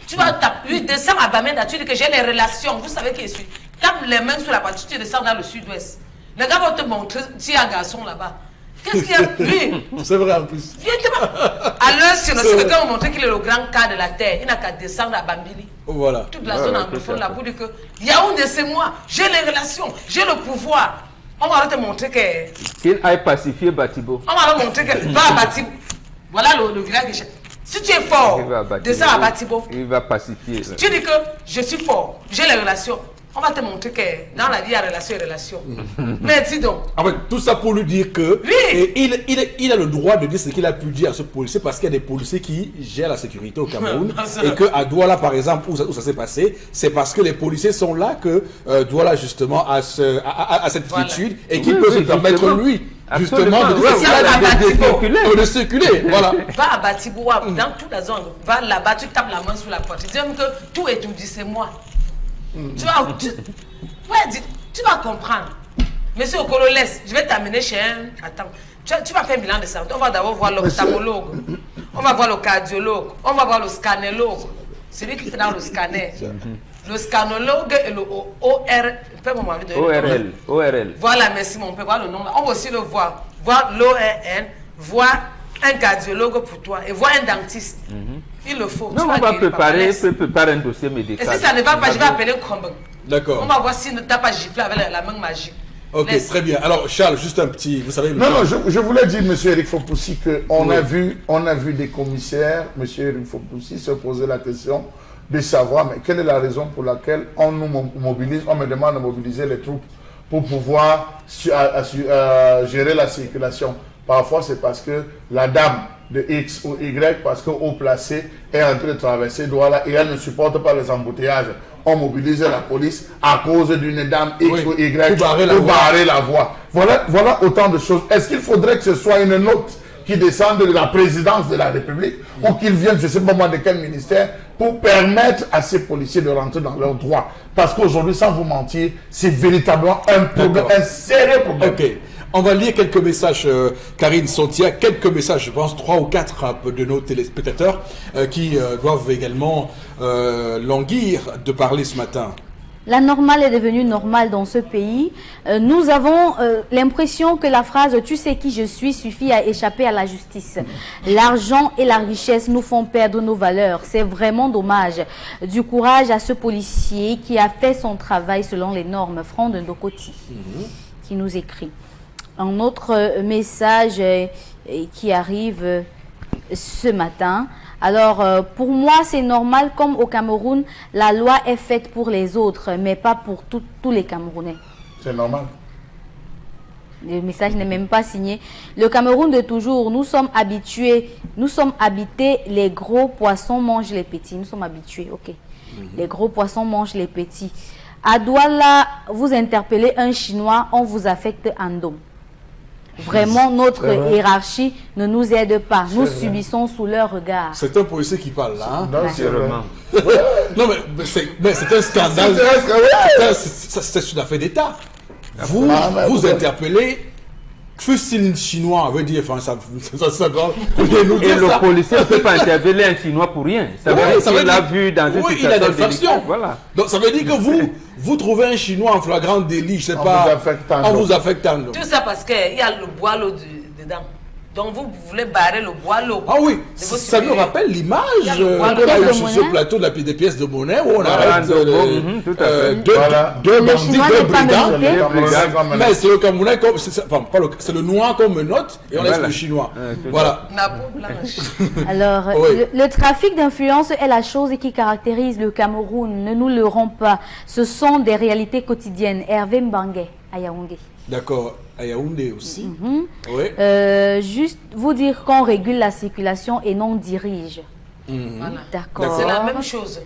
Tu vas taper, oui, descends à Bamenda, tu dis que j'ai les relations. Vous savez qui je suis. Tape les mains sur la partie, tu descends dans le sud-ouest. Les gars vont te montrer, tu es un garçon là-bas. Qu'est-ce qu'il y a? Lui, c'est vrai en plus. Alors, si le secrétaire vous montrer qu'il est le grand cas de la terre, il n'a qu'à descendre à Bambili. Voilà. Toute la zone anglophone là pour dire que Yaoundé c'est moi, j'ai les relations, j'ai le pouvoir. On va te montrer que. Qu'il aille pacifier Batibo. On va te montrer que va à Batibo. Voilà le village. Si tu es fort, descends à Batibo. Il va pacifier. Tu dis que je suis fort, j'ai les relations. On va te montrer que dans la vie, il y a relation et relation. Mais dis donc. En fait, tout ça pour lui dire que il a le droit de dire ce qu'il a pu dire à ce policier parce qu'il y a des policiers qui gèrent la sécurité au Cameroun. Et qu'à Douala, par exemple, où ça s'est passé, c'est parce que les policiers sont là que Douala, justement, a cette attitude et qu'il peut se permettre, lui, justement, de circuler. Voilà. Va à Batibo, dans toute la zone. Va là-bas, tu tapes la main sur la porte. Tu dis que tout est tout dit, c'est moi. Tu vas comprendre. Monsieur Okolo, laisse, je vais t'amener chez un. Attends, tu vas faire un bilan de santé. On va d'abord voir l'ophtalmologue, on va voir le cardiologue, on va voir le scanologue, celui qui fait dans le scanner. Le scanologue et le ORL. Voilà, merci, mon père, voir le nom. On va aussi le voir. Voir l'ORN, voir un cardiologue pour toi et voir un dentiste. Il le faut. Non, on va préparer un dossier médical. Et si ça ne va pas, je vais appeler Krombe. D'accord. On va voir si ne t'a pas giflé avec la main magique. Ok, très bien. Alors, Charles, juste un petit... Vous savez... Non, je voulais dire, M. Eric Fopoussi, qu'on a vu des commissaires, M. Eric Fopoussi, se poser la question de savoir mais quelle est la raison pour laquelle on nous mobilise, on me demande de mobiliser les troupes pour pouvoir gérer la circulation. Parfois, c'est parce que la dame de X ou Y, parce que haut placé est en train de traverser Douala et elle ne supporte pas les embouteillages. On mobilise la police à cause d'une dame X ou Y pour barrer la voie. Voilà autant de choses. Est-ce qu'il faudrait que ce soit une note qui descende de la présidence de la République ou qu'il vienne, je ne sais pas moi de quel ministère, pour permettre à ces policiers de rentrer dans leurs droits? Parce qu'aujourd'hui, sans vous mentir, c'est véritablement un problème, un sérieux problème. Ok. On va lire quelques messages, Karine Sontia, quelques messages, je pense 3 ou 4 de nos téléspectateurs qui doivent également languir de parler ce matin. La normale est devenue normale dans ce pays. Nous avons l'impression que la phrase « tu sais qui je suis » suffit à échapper à la justice. L'argent et la richesse nous font perdre nos valeurs. C'est vraiment dommage. Du courage à ce policier qui a fait son travail selon les normes. Franck de Ndokoti qui nous écrit. Un autre message qui arrive ce matin. Alors, pour moi, c'est normal, comme au Cameroun, la loi est faite pour les autres, mais pas pour tous les Camerounais. C'est normal. Le message n'est même pas signé. Le Cameroun de toujours, nous sommes habités, les gros poissons mangent les petits. Nous sommes habitués, ok. Les gros poissons mangent les petits. À Douala, vous interpellez un Chinois, on vous affecte un dôme. Vraiment, notre hiérarchie ne nous aide pas. Nous subissons sous leur regard. C'est un policier qui parle là. Hein? Non, mais c'est un scandale. C'est une affaire d'État. Vous interpellez Fusine chinois veut dire, enfin, ça doit nous Et dire le ça. policier ne peut pas interpeller un Chinois pour rien. Ça veut dire qu'il l'a vu dans une oui, il a des situation infractions. délicate. Voilà. Donc ça veut dire que vous trouvez un Chinois en flagrant délit, je sais pas, en vous affectant. Tout ça parce qu'il y a le boileau dedans. Donc vous voulez barrer le boileau. Ah oui, de vos ça nous supérieurs. rappelle l'image Il y a le qu'on boileau. a eu de sur ce monnaie. plateau des pièces de monnaie où on Voilà, arrête tout à fait. deux Le bandits, Chinois deux n'est pas brigands. menotté. Mais c'est le Camerounais comme c'est le noir qu'on menotte et on laisse Voilà. le chinois. Tout Voilà. La peau blanche. Alors, Oui. le trafic d'influence est la chose qui caractérise le Cameroun. Ne nous leurrons pas. Ce sont des réalités quotidiennes. Hervé Mbangué, à Yaoundé. D'accord. À Yaoundé aussi. Oui. Juste vous dire qu'on régule la circulation et non dirige. Voilà. D'accord. C'est la même chose.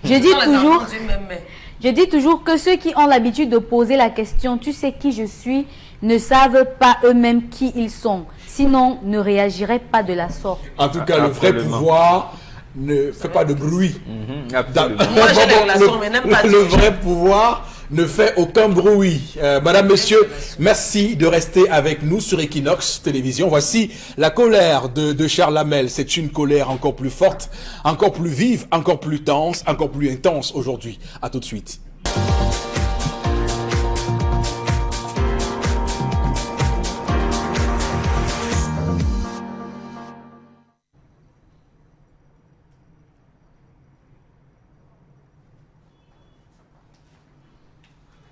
Je dis Quand les toujours, enfants disent même, mais je dis toujours que ceux qui ont l'habitude de poser la question « Tu sais qui je suis ?» ne savent pas eux-mêmes qui ils sont. Sinon, ne réagiraient pas de la sorte. En tout cas, le vrai Absolument. pouvoir ne fait pas de bruit. Absolument. Moi, j'ai des relations, mais n'aime pas le diriger. vrai pouvoir ne fait aucun bruit. Madame, Messieurs, merci de rester avec nous sur Equinox Télévision. Voici la colère de Charles Hamel. C'est une colère encore plus forte, encore plus vive, encore plus dense, encore plus intense aujourd'hui. À tout de suite.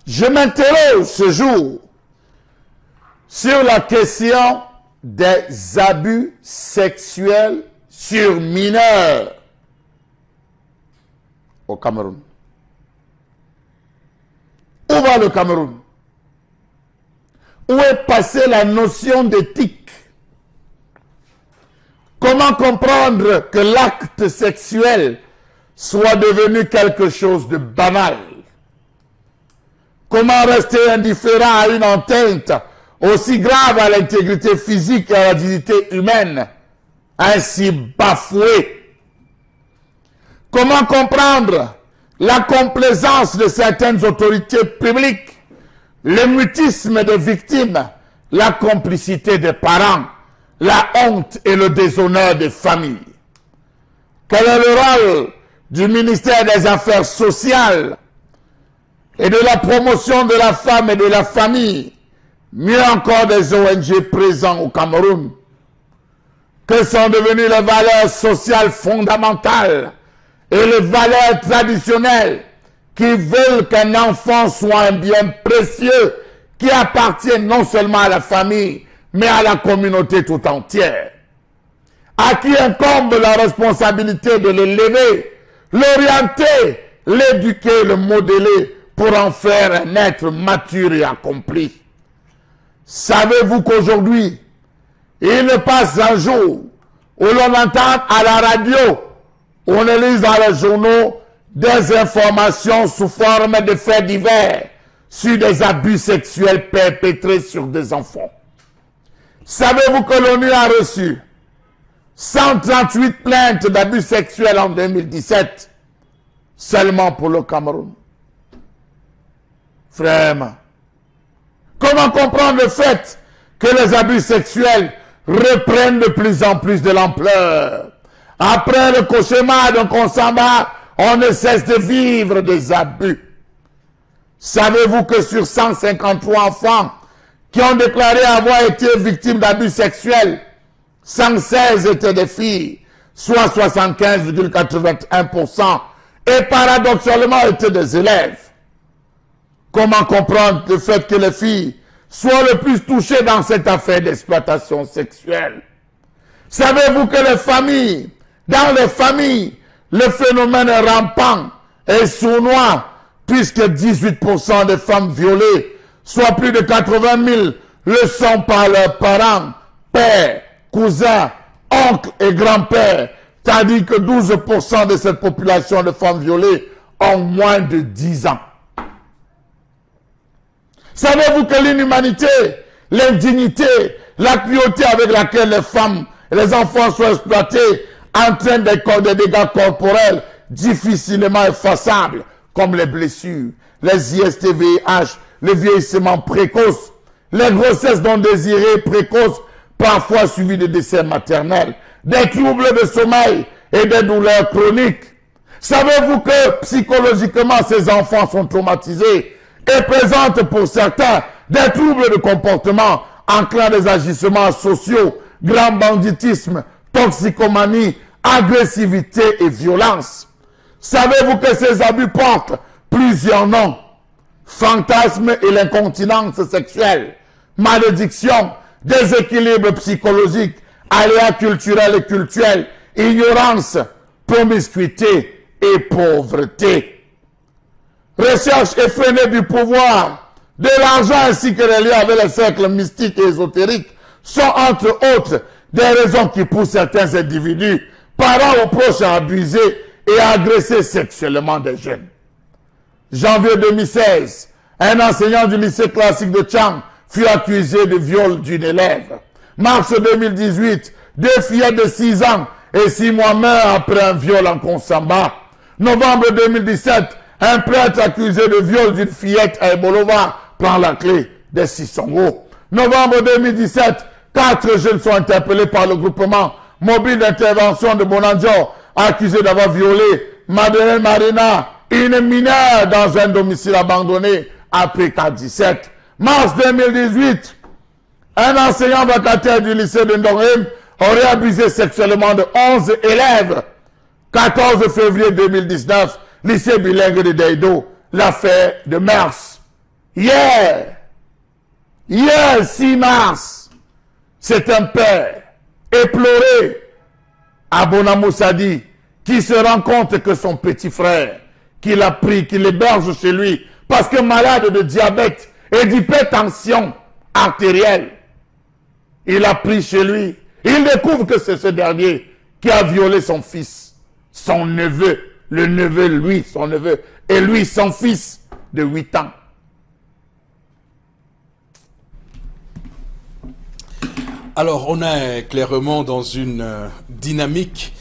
Je m'interroge ce jour sur la question des abus sexuels sur mineurs au Cameroun. Où va le Cameroun? Où est passée la notion d'éthique? Comment comprendre que l'acte sexuel soit devenu quelque chose de banal? Comment rester indifférent à une atteinte aussi grave à l'intégrité physique et à la dignité humaine, ainsi bafouée? Comment comprendre la complaisance de certaines autorités publiques, le mutisme des victimes, la complicité des parents, la honte et le déshonneur des familles? Quel est le rôle du ministère des Affaires sociales et de la promotion de la femme et de la famille, mieux encore des ONG présents au Cameroun? Que sont devenues les valeurs sociales fondamentales et les valeurs traditionnelles qui veulent qu'un enfant soit un bien précieux qui appartient non seulement à la famille, mais à la communauté tout entière? À qui incombe la responsabilité de l'élever, l'orienter, l'éduquer, le modeler, pour en faire un être mature et accompli? Savez-vous qu'aujourd'hui, il ne passe un jour où l'on entend à la radio, où on lit dans les journaux des informations sous forme de faits divers sur des abus sexuels perpétrés sur des enfants? Savez-vous que l'ONU a reçu 138 plaintes d'abus sexuels en 2017, seulement pour le Cameroun? Vraiment. Comment comprendre le fait que les abus sexuels reprennent de plus en plus de l'ampleur? Après le cauchemar d'un consommat, on ne cesse de vivre des abus. Savez-vous que sur 153 enfants qui ont déclaré avoir été victimes d'abus sexuels, 116 étaient des filles, soit 75,81%, et paradoxalement étaient des élèves? Comment comprendre le fait que les filles soient le plus touchées dans cette affaire d'exploitation sexuelle? Savez-vous que dans les familles, le phénomène est rampant et sournois, puisque 18% des femmes violées, soit plus de 80 000, le sont par leurs parents, pères, cousins, oncles et grands-pères, tandis que 12% de cette population de femmes violées ont moins de 10 ans. Savez-vous que l'inhumanité, l'indignité, la cruauté avec laquelle les femmes et les enfants sont exploités entraînent des dégâts corporels difficilement effaçables, comme les blessures, les IST-VIH, le vieillissement précoce les grossesses non désirées précoces, parfois suivies de décès maternels, des troubles de sommeil et des douleurs chroniques. Savez-vous que psychologiquement ces enfants sont traumatisés et présentent pour certains des troubles de comportement enclenant des agissements sociaux, grand banditisme, toxicomanie, agressivité et violence? Savez-vous que ces abus portent plusieurs noms? Fantasme et l'incontinence sexuelle, malédiction, déséquilibre psychologique, aléas culturels et cultuels, ignorance, promiscuité et pauvreté. Recherche effrénée du pouvoir, de l'argent ainsi que les liens avec les cercles mystiques et ésotériques sont entre autres des raisons qui poussent certains individus, parents ou proches, à abuser et à agresser sexuellement des jeunes. Janvier 2016, un enseignant du lycée classique de Tchang fut accusé de viol d'une élève. Mars 2018, 2 fillettes de 6 ans et 6 mois meurent après un viol en Konsamba. Novembre 2017, un prêtre accusé de viol d'une fillette à Ebolova prend la clé des Sissongo. Novembre 2017, 4 jeunes sont interpellés par le groupement mobile d'intervention de Bonanjo, accusés d'avoir violé Madeleine Marina, une mineure dans un domicile abandonné après K17. Mars 2018, un enseignant vacataire du lycée de Ndongrim aurait abusé sexuellement de 11 élèves. 14 février 2019, lycée bilingue de Deido, l'affaire de mars. Hier, 6 mars, c'est un père éploré, Abona Moussadi, qui se rend compte que son petit frère, qu'il a pris, qu'il héberge chez lui, parce que malade de diabète et d'hypertension artérielle, il a pris chez lui. Il découvre que c'est ce dernier qui a violé son fils, son neveu, le neveu, lui, son neveu, et lui, son fils de 8 ans. Alors, on est clairement dans une dynamique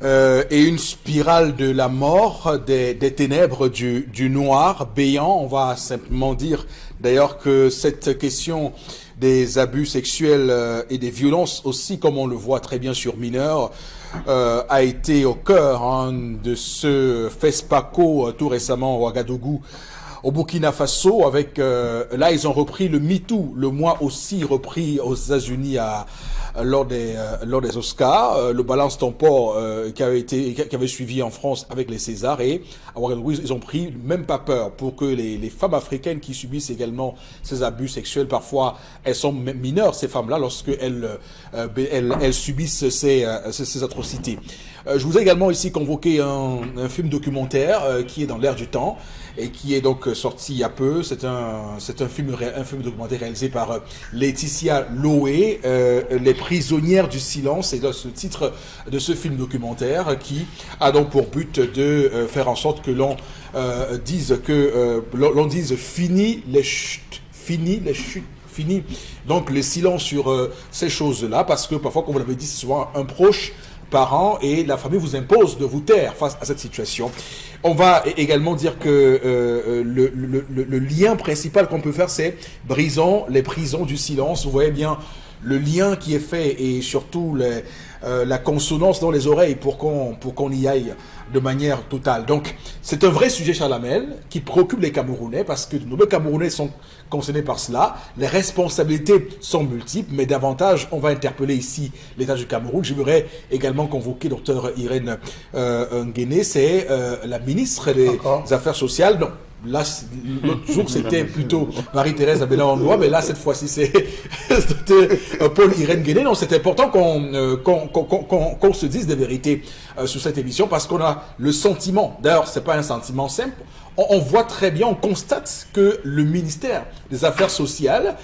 et une spirale de la mort, des ténèbres, du noir béant. On va simplement dire d'ailleurs que cette question des abus sexuels et des violences aussi, comme on le voit très bien sur mineurs, a été au cœur de ce FESPACO tout récemment à Ouagadougou, au Burkina Faso, avec là ils ont repris le MeToo, le mois aussi repris aux États-Unis lors des Oscars, le balance ton port qui avait suivi en France avec les Césars, et à Ouagadougou ils ont pris même pas peur pour que les femmes africaines qui subissent également ces abus sexuels, parfois elles sont mineures ces femmes-là lorsque elles subissent ces atrocités. Je vous ai également ici convoqué un film documentaire qui est dans l'air du temps et qui est donc sorti il y a peu. C'est un film documentaire réalisé par Laetitia Loé, Les prisonnières du silence, c'est le titre de ce film documentaire qui a donc pour but de faire en sorte que l'on dise fini les chutes, fini donc le silence sur ces choses-là, parce que parfois, comme vous l'avez dit, c'est souvent un proche, parents, et la famille vous impose de vous taire face à cette situation. On va également dire que le lien principal qu'on peut faire, c'est brisons les prisons du silence. Vous voyez bien le lien qui est fait et surtout la consonance dans les oreilles pour qu'on y aille de manière totale. Donc, c'est un vrai sujet, Charles Hamel, qui préoccupe les Camerounais, parce que de nombreux Camerounais sont concernés par cela. Les responsabilités sont multiples, mais davantage, on va interpeller ici l'État du Cameroun. Je voudrais également convoquer Dr Irène Nguéné, c'est la ministre des Affaires sociales. Non. Là, l'autre jour, c'était plutôt Marie-Thérèse Abena-Ondoa, mais là, cette fois-ci, c'était Paul Irène Nguéné. Non, c'est important qu'on se dise des vérités sur cette émission, parce qu'on a le sentiment, d'ailleurs, c'est pas un sentiment simple, on voit très bien, on constate que le ministère des Affaires sociales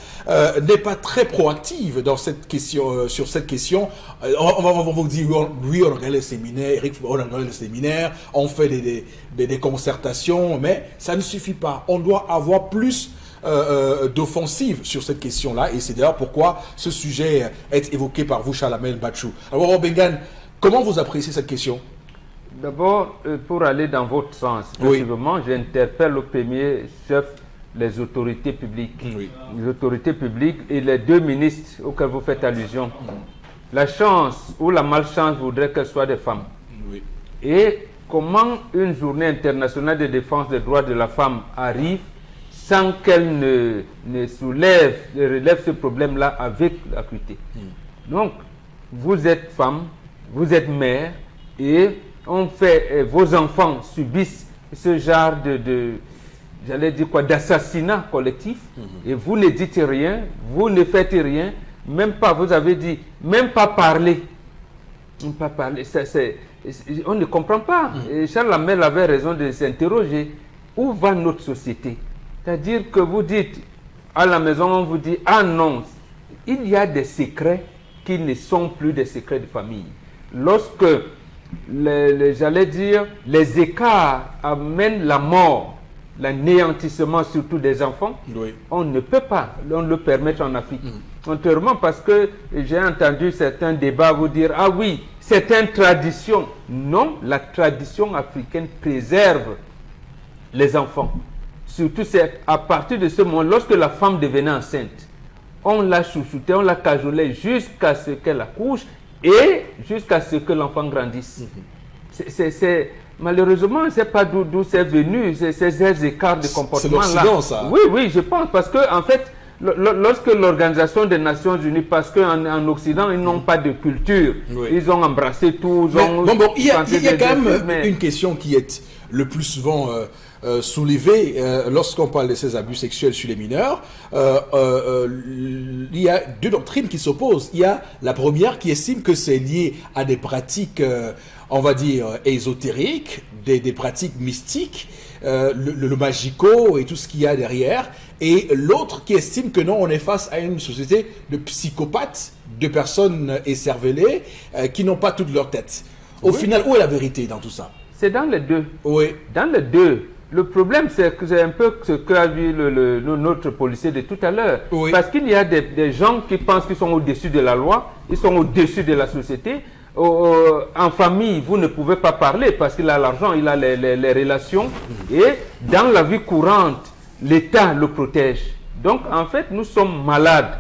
n'est pas très proactif dans cette question, sur cette question. On va vous dire, oui, on regarde les séminaires, Eric, on regarde les séminaires, on fait des concertations, mais ça ne suffit pas. On doit avoir plus d'offensive sur cette question-là, et c'est d'ailleurs pourquoi ce sujet est évoqué par vous, Charles Hamel Bachou. Alors, Obengan, comment vous appréciez cette question? D'abord, pour aller dans votre sens, effectivement, j'interpelle le premier chef les autorités publiques. Oui. Les autorités publiques et les deux ministres auxquels vous faites allusion. La chance ou la malchance voudrait qu'elles soient des femmes. Oui. Et comment une journée internationale de défense des droits de la femme arrive sans qu'elle ne relève ce problème-là avec acuité. Donc, vous êtes femme, vous êtes mère, et vos enfants subissent ce genre j'allais dire quoi, d'assassinat collectif, et vous ne dites rien, vous ne faites rien, même pas, vous avez dit, même pas parler. Même pas parler, on ne comprend pas. Et Charles Lamel avait raison de s'interroger. Où va notre société? C'est-à-dire que vous dites, à la maison, on vous dit, ah non, il y a des secrets qui ne sont plus des secrets de famille. Lorsque, j'allais dire, les écarts amènent la mort, l'anéantissement surtout des enfants, Oui. on ne peut pas le permettre en Afrique. Entièrement, parce que j'ai entendu certains débats vous dire, ah oui, c'est une tradition. Non, la tradition africaine préserve les enfants. Surtout, c'est à partir de ce moment, lorsque la femme devenait enceinte, on la chouchoutait, on la cajolait jusqu'à ce qu'elle accouche et jusqu'à ce que l'enfant grandisse. Malheureusement, je ne sais pas d'où c'est venu, ces écarts de comportement-là. C'est l'Occident, ça. Oui, oui, je pense, parce que, en fait, lorsque l'Organisation des Nations Unies, parce qu'en Occident, ils n'ont pas de culture, Oui. ils ont embrassé tout. Il y a quand même une question qui est le plus souvent soulevée lorsqu'on parle de ces abus sexuels sur les mineurs. Il y a deux doctrines qui s'opposent. Il y a la première qui estime que c'est lié à des pratiques, on va dire, ésotériques, des pratiques mystiques, le magico et tout ce qu'il y a derrière. Et l'autre qui estime que non, on est face à une société de psychopathes, de personnes écervelées, qui n'ont pas toute leur tête. Au final, où est la vérité dans tout ça? C'est dans les deux. Oui. Dans les deux. Le problème, c'est que c'est un peu ce qu'a vu notre policier de tout à l'heure. Oui. Parce qu'il y a des gens qui pensent qu'ils sont au-dessus de la loi, ils sont au-dessus de la société. En famille, vous ne pouvez pas parler parce qu'il a l'argent, il a les relations. Et dans la vie courante, l'État le protège. Donc, en fait, nous sommes malades.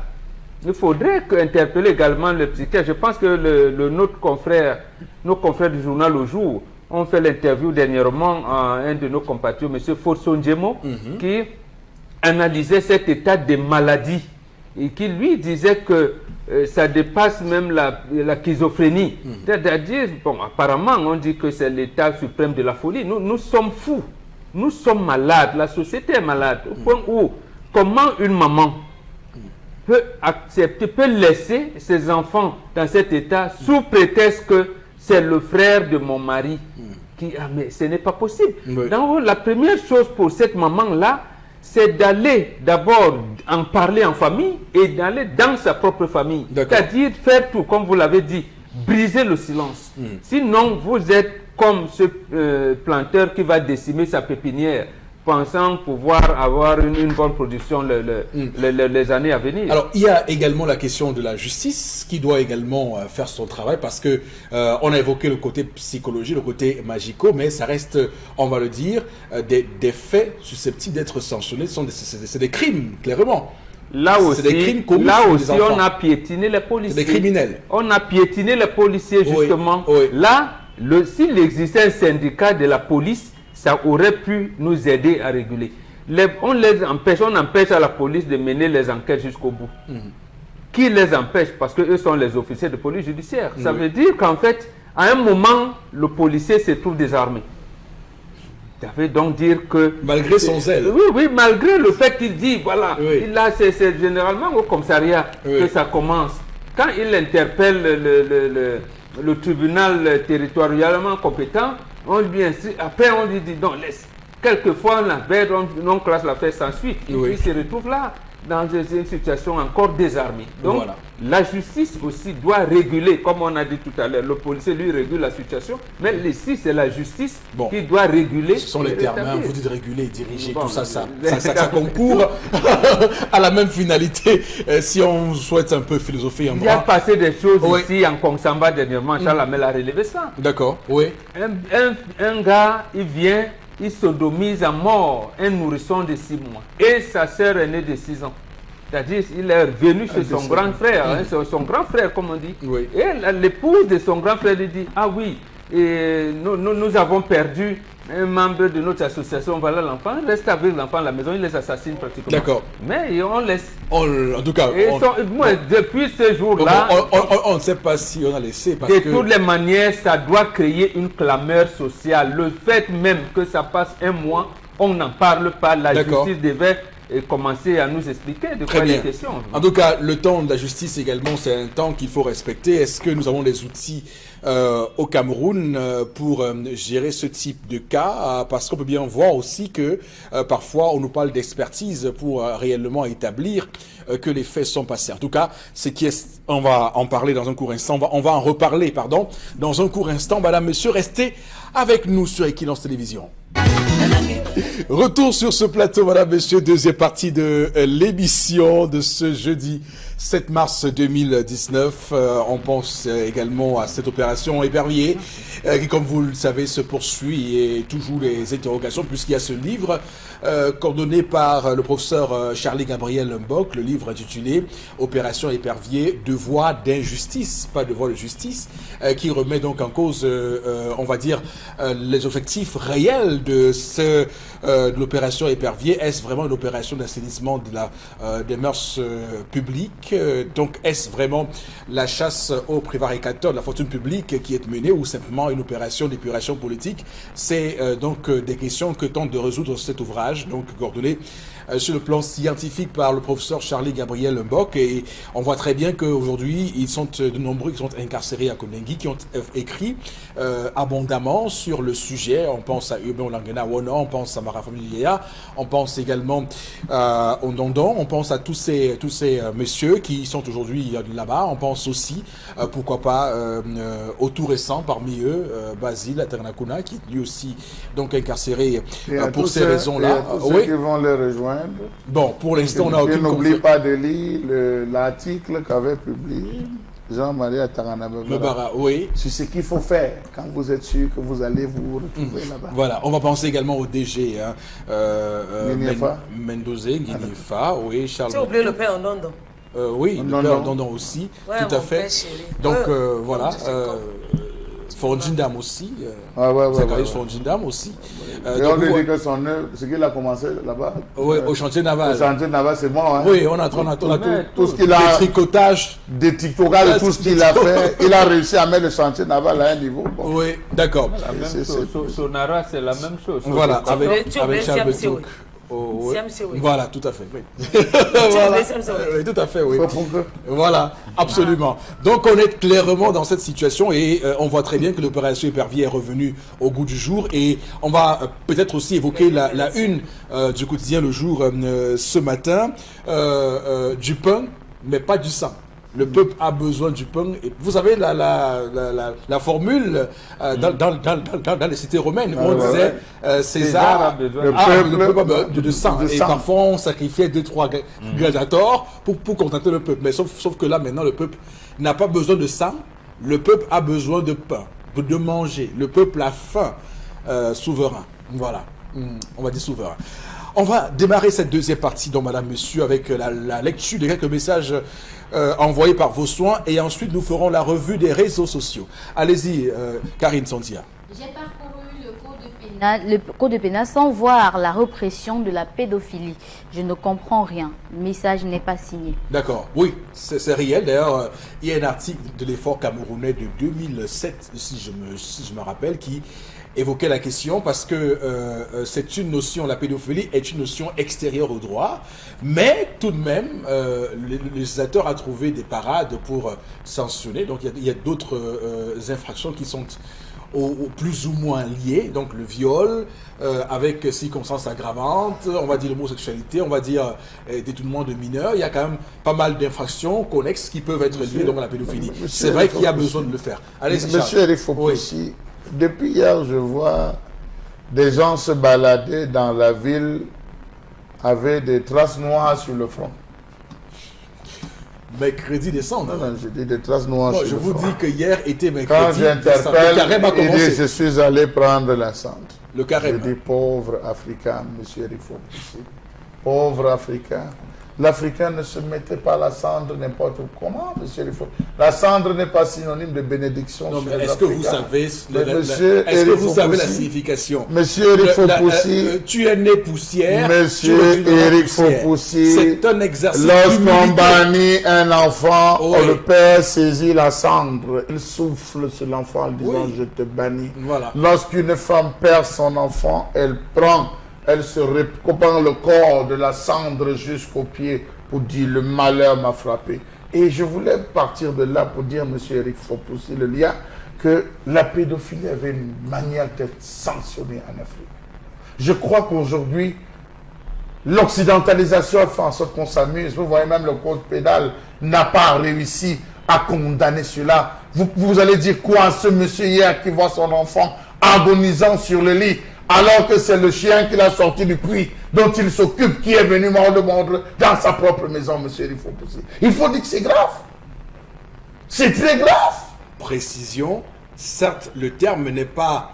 Il faudrait interpeller également le psychiatre. Je pense que nos confrères du journal Au Jour ont fait l'interview dernièrement à un de nos compatriotes, M. Forson Djemo, qui analysait cet état de maladie et qui lui disait que ça dépasse même la schizophrénie. C'est-à-dire, bon, apparemment, on dit que c'est l'état suprême de la folie. Nous sommes fous. Nous sommes malades. La société est malade. Au point où, comment une maman peut accepter, peut laisser ses enfants dans cet état sous prétexte que c'est le frère de mon mari mais ce n'est pas possible. Oui. Donc, la première chose pour cette maman-là, c'est d'aller d'abord en parler en famille et d'aller dans sa propre famille. C'est-à-dire faire tout, comme vous l'avez dit, briser le silence. Sinon, vous êtes comme ce planteur qui va décimer sa pépinière, pensant pouvoir avoir une bonne production les années à venir. Alors, il y a également la question de la justice qui doit également faire son travail parce que on a évoqué le côté psychologie, le côté magico, mais ça reste, on va le dire, des faits susceptibles d'être sanctionnés. C'est des crimes, clairement. Là aussi, des crimes commis on a piétiné les policiers. C'est des criminels. On a piétiné les policiers, justement. Oui. Là, s'il existait un syndicat de la police, ça aurait pu nous aider à réguler. On empêche à la police de mener les enquêtes jusqu'au bout. Qui les empêche? Parce qu'eux sont les officiers de police judiciaire. Ça veut dire qu'en fait, à un moment, le policier se trouve désarmé. Ça veut donc dire que... Malgré son zèle. Oui, malgré le fait qu'il dit, voilà, c'est généralement au commissariat que ça commence. Quand il interpelle le tribunal territorialement compétent, on lui insiste, après on lui dit, non, laisse. Quelquefois, on classe l'affaire sans suite. Et puis il se retrouve là, dans une situation encore désarmée. Donc, la justice aussi doit réguler, comme on a dit tout à l'heure. Le policier, lui, régule la situation. Mais ici, c'est la justice qui doit réguler. Ce sont les termes, hein, vous dites réguler, diriger, tout ça, ça concourt à la même finalité. Si on souhaite un peu philosopher un Il y a passé des choses ici en Kongsamba dernièrement. Charles Lamel a relevé ça. D'accord, oui. Un gars, il vient il sodomise à mort un nourrisson de 6 mois et sa sœur aînée de 6 ans. C'est-à-dire qu'il est revenu chez son grand frère, hein, son grand frère comme on dit. Oui. Et l'épouse de son grand frère lui dit, ah oui, et nous avons perdu un membre de notre association, voilà l'enfant, reste avec l'enfant à la maison, il les assassine pratiquement. D'accord. Mais on laisse. En tout cas, moi, depuis ce jour-là, on ne sait pas si on a laissé parce de que... toutes les manières, ça doit créer une clameur sociale. Le fait même que ça passe un mois, on n'en parle pas, la justice devait commencer à nous expliquer de quoi il est question. En tout cas, le temps de la justice également, c'est un temps qu'il faut respecter. Est-ce que nous avons les outils au Cameroun pour gérer ce type de cas? Parce qu'on peut bien voir aussi que parfois on nous parle d'expertise pour réellement établir que les faits sont passés. En tout cas, on va en parler dans un court instant. On va en reparler, pardon, dans un court instant. Madame, monsieur, restez avec nous sur Equinox Télévision. Retour sur ce plateau, madame, monsieur, deuxième partie de l'émission de ce jeudi 7 mars 2019. On pense également à cette opération épervier qui, comme vous le savez, se poursuit et toujours les interrogations puisqu'il y a ce livre coordonné par le professeur Charlie Gabriel Mbok, le livre intitulé Opération épervier, devoir d'injustice, pas devoir de justice, qui remet donc en cause, on va dire, les objectifs réels de l'opération épervier. Est-ce vraiment une opération d'assainissement des mœurs publiques? Donc est-ce vraiment la chasse aux prévaricateurs de la fortune publique qui est menée ou simplement une opération d'épuration politique? C'est donc des questions que tente de résoudre cet ouvrage, donc coordonné sur le plan scientifique par le professeur Charlie Gabriel Mbok. Et on voit très bien qu'aujourd'hui, ils sont de nombreux qui sont incarcérés à Kondengi, qui ont écrit abondamment sur le sujet. On pense à Urbain Langena Wono, on pense à Mara Familia, on pense également à Ondondon, on pense à tous ces messieurs qui sont aujourd'hui là-bas. On pense aussi, pourquoi pas, au tout récent parmi eux, Basile Aternakuna, qui est lui aussi donc incarcéré pour ces raisons-là. Oui. Qui vont le rejoindre. Bon, pour l'instant, on a aucune confirmation. N'oublie pas de lire l'article qu'avait publié Jean-Marie Ataranabara. Oui. C'est ce qu'il faut faire quand vous êtes sûr que vous allez vous retrouver là-bas. Voilà, on va penser également au DG, hein, Mendoza, Guinifa, oui, Charles. Tu as oublié le père Ondondon. Oui, le père Ondondon aussi, ouais, tout à fait. Donc voilà. Forndindam aussi. Zacharias Forndindam aussi. Et on lui dit que son œuvre, ce qu'il a commencé là-bas. Oui, au chantier naval. Au chantier naval, c'est bon. Hein? Oui, on a tout ce qu'il a. Des tricotages. Des tricotages, tout ce qu'il a fait. Il a réussi à mettre le chantier naval à un niveau. Bon. Oui, d'accord. Sonara, c'est la même chose. Voilà, avec Charles Betouk. Oh, oui. Voilà, tout à fait. Oui. Voilà. Oui, tout à fait, oui. Voilà, absolument. Donc, on est clairement dans cette situation et on voit très bien que l'opération épervier est revenue au goût du jour. Et on va peut-être aussi évoquer la une du quotidien Le Jour ce matin. Du pain, mais pas du sang. Le peuple a besoin du pain. Et vous savez la formule dans les cités romaines où on disait César, le peuple a besoin de sang. Et parfois on sacrifiait 2-3 gladiators pour contenter le peuple. Mais sauf que là maintenant le peuple n'a pas besoin de sang. Le peuple a besoin de pain, de manger. Le peuple a faim, souverain. Voilà, on va dire souverain. On va démarrer cette deuxième partie, donc, madame, monsieur, avec la lecture de quelques messages envoyés par vos soins. Et ensuite, nous ferons la revue des réseaux sociaux. Allez-y, Karine Santia. J'ai parcouru le code pénal sans voir la répression de la pédophilie. Je ne comprends rien. Le message n'est pas signé. D'accord. Oui, c'est réel. D'ailleurs, il y a un article de l'effort camerounais de 2007, si je me rappelle, qui évoquer la question parce que c'est une notion, la pédophilie est une notion extérieure au droit, mais tout de même, le législateur a trouvé des parades pour sanctionner. Donc il y a d'autres infractions qui sont au plus ou moins liées, donc le viol, avec circonstances aggravantes, on va dire l'homosexualité, on va dire détournement de mineurs. Il y a quand même pas mal d'infractions connexes qui peuvent être liées donc à la pédophilie. C'est vrai qu'il y a besoin de le faire. Allez-y, Monsieur Eric Fopossi, depuis hier, je vois des gens se balader dans la ville avec des traces noires sur le front. Mercredi décembre. Non, je dis des traces noires sur le front. Je vous dis que hier était mercredi. Quand j'interpelle, il dit je suis allé prendre la centre. Le carême. Je dis pauvre Africain, monsieur Rifopoussi. Pauvre Africain. L'Africain ne se mettait pas la cendre n'importe comment, monsieur Rifopoussi. La cendre n'est pas synonyme de bénédiction. Non, mais est-ce que vous savez, est-ce Monsieur que vous savez la signification? Monsieur Rifopoussi. Tu es né poussière. Monsieur Eric Fopoussi. C'est un exercice. Lorsqu'on bannit un enfant, le père saisit la cendre. Il souffle sur l'enfant en disant je te bannis. Voilà. Lorsqu'une femme perd son enfant, elle se prend le corps de la cendre jusqu'aux pieds pour dire le malheur m'a frappé. Et je voulais partir de là pour dire, monsieur Eric Fopoussi, le lien, que la pédophilie avait une manière d'être sanctionnée en Afrique. Je crois qu'aujourd'hui, l'occidentalisation a fait en sorte qu'on s'amuse. Vous voyez, même le code pénal n'a pas réussi à condamner cela. Vous allez dire quoi à ce monsieur hier qui voit son enfant agonisant sur le lit, alors que c'est le chien qu'il a sorti du puits, dont il s'occupe, qui est venu mordre dans sa propre maison, monsieur Eric Fopoussi. Il faut dire que c'est grave. C'est très grave. Précision, certes, le terme n'est pas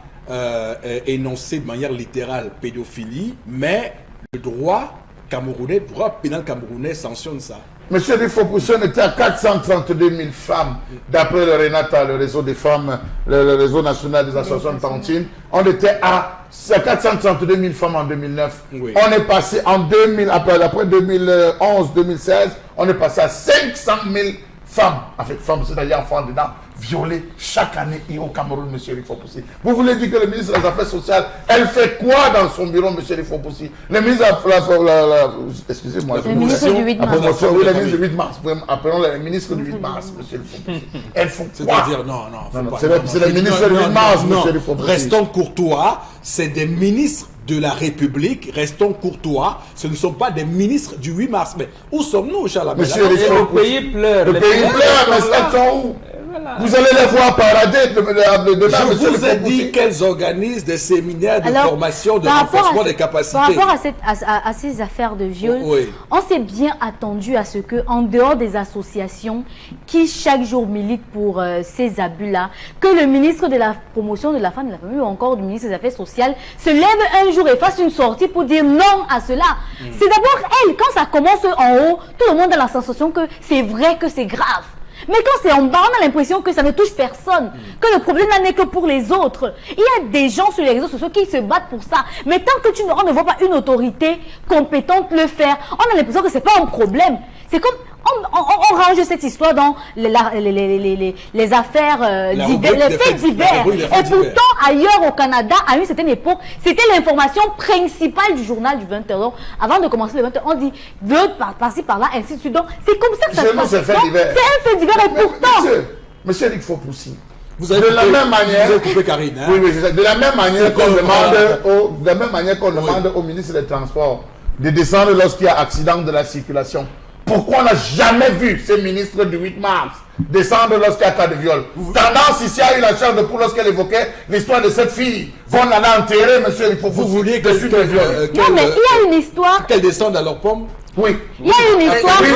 énoncé de manière littérale, pédophilie, mais le droit camerounais, le droit pénal camerounais sanctionne ça. Monsieur Eric Fopoussi, on était à 432 000 femmes, d'après le RENATA, le réseau des femmes, le réseau national des associations de tantines. On était à 432 000 femmes en 2009. Oui. On est passé en 2000, après 2011-2016, on est passé à 500 000 femmes, avec femmes, c'est-à-dire enfants dedans, violées chaque année au Cameroun, monsieur Eric Fopoussi. Vous voulez dire que le ministre des Affaires sociales, elle fait quoi dans son bureau, monsieur Eric Fopoussi? Le ministre excusez-moi. Le ministre du 8 mars. Oui, le ministre du 8 mars. Appelons le ministre du 8 mars, monsieur Eric Fopoussi. Elles font quoi? C'est-à-dire, c'est le ministre du 8 mars, monsieur Eric Fopoussi. Restons courtois, c'est des ministres de la République, restons courtois, ce ne sont pas des ministres du 8 mars. Mais où sommes-nous, Charles? Monsieur Eric Fopoussi. Le pays pleure. Le pays pleure, mais elles sont où? Voilà. Vous allez les voir parader Je vous ai dit qu'elles organisent des séminaires de formation, de renforcement des capacités. Par rapport à ces affaires de viol, on s'est bien attendu à ce que, en dehors des associations qui chaque jour militent pour ces abus-là, que le ministre de la promotion de la femme et de la famille ou encore du ministre des Affaires sociales se lève un jour et fasse une sortie pour dire non à cela. C'est d'abord elle, quand ça commence en haut, tout le monde a la sensation que c'est vrai, que c'est grave. Mais quand c'est en bas, on a l'impression que ça ne touche personne, que le problème n'est que pour les autres. Il y a des gens sur les réseaux sociaux qui se battent pour ça. Mais tant que on ne voit pas une autorité compétente le faire, on a l'impression que ce n'est pas un problème. C'est comme on range cette histoire dans les affaires divers, les faits divers. Et pourtant, ailleurs au Canada, à une certaine époque, c'était l'information principale du journal du 20h. Donc, avant de commencer le 20h, on dit veut par-ci par-là, ainsi de suite. Donc, c'est comme ça que ça se passe. C'est un fait divers et pourtant. Monsieur Eric Fopoussi, vous avez de la même manière, vous avez coupé Karine, hein? Oui, de la même manière qu'on demande au ministre des Transports de descendre lorsqu'il y a accident de la circulation. Pourquoi on n'a jamais vu ces ministres du 8 mars descendre lorsqu'il y a cas de viol? Tendance ici a eu la chair de poule lorsqu'elle évoquait l'histoire de cette fille. Vont aller enterrer, monsieur. Vous vouliez que non, mais il y a une histoire. Qu'elle descende à leur pomme? Oui. Il y a une histoire. Oui,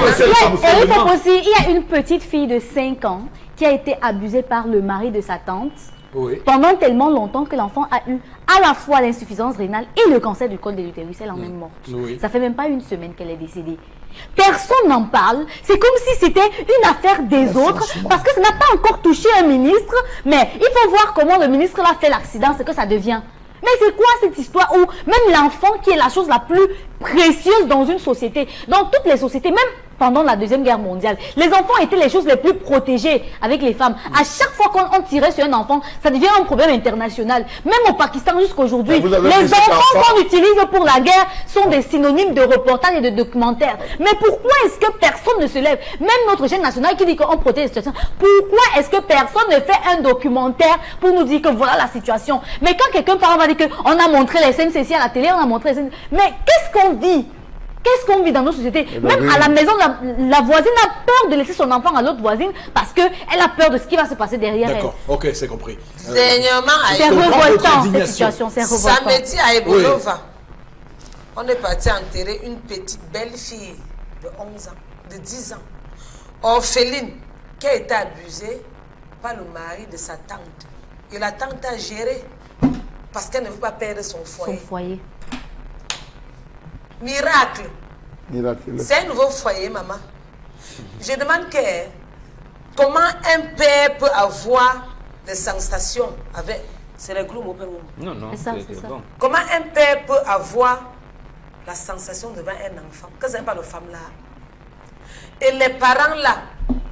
il y a une petite fille de 5 ans qui a été abusée par le mari de sa tante. Oui. Pendant tellement longtemps que l'enfant a eu à la fois l'insuffisance rénale et le cancer du col de l'utérus. Elle en est morte. Oui. Ça fait même pas une semaine qu'elle est décédée. Personne n'en parle. C'est comme si c'était une affaire des autres parce que ça n'a pas encore touché un ministre. Mais il faut voir comment le ministre a fait l'accident, c'est que ça devient. Mais c'est quoi cette histoire où même l'enfant qui est la chose la plus précieuse dans une société, dans toutes les sociétés, même pendant la Deuxième Guerre mondiale, les enfants étaient les choses les plus protégées avec les femmes. À chaque fois qu'on tirait sur un enfant, ça devient un problème international. Même au Pakistan jusqu'à aujourd'hui, les enfants qu'on utilise pour la guerre sont des synonymes de reportages et de documentaires. Mais pourquoi est-ce que personne ne se lève? Même notre chaîne nationale qui dit qu'on protège la situation, pourquoi est-ce que personne ne fait un documentaire pour nous dire que voilà la situation? Mais quand quelqu'un parle, on va dire qu'on a montré les scènes ceci à la télé, on a montré les scènes... Mais qu'est-ce qu'on vit? Qu'est-ce qu'on vit dans nos sociétés? Même à la maison, la voisine a peur de laisser son enfant à l'autre voisine parce qu'elle a peur de ce qui va se passer derrière elle. D'accord, ok, c'est compris. Dernièrement, c'est revoltant cette situation, c'est revoltant. Samedi à Ebolova, on est parti enterrer une petite belle fille de 11 ans, de 10 ans, orpheline, qui a été abusée par le mari de sa tante. Et la tante a géré. parce qu'elle ne veut pas perdre son foyer. Son foyer. Miracle. Miraculeux. C'est un nouveau foyer, maman. Je demande comment un père peut avoir des sensations avec... C'est le gros mot. Non, non, C'est ça, c'est c'est ça. bon. Comment un père peut avoir la sensation devant un enfant, que ce n'est pas le femme là. Et les parents là,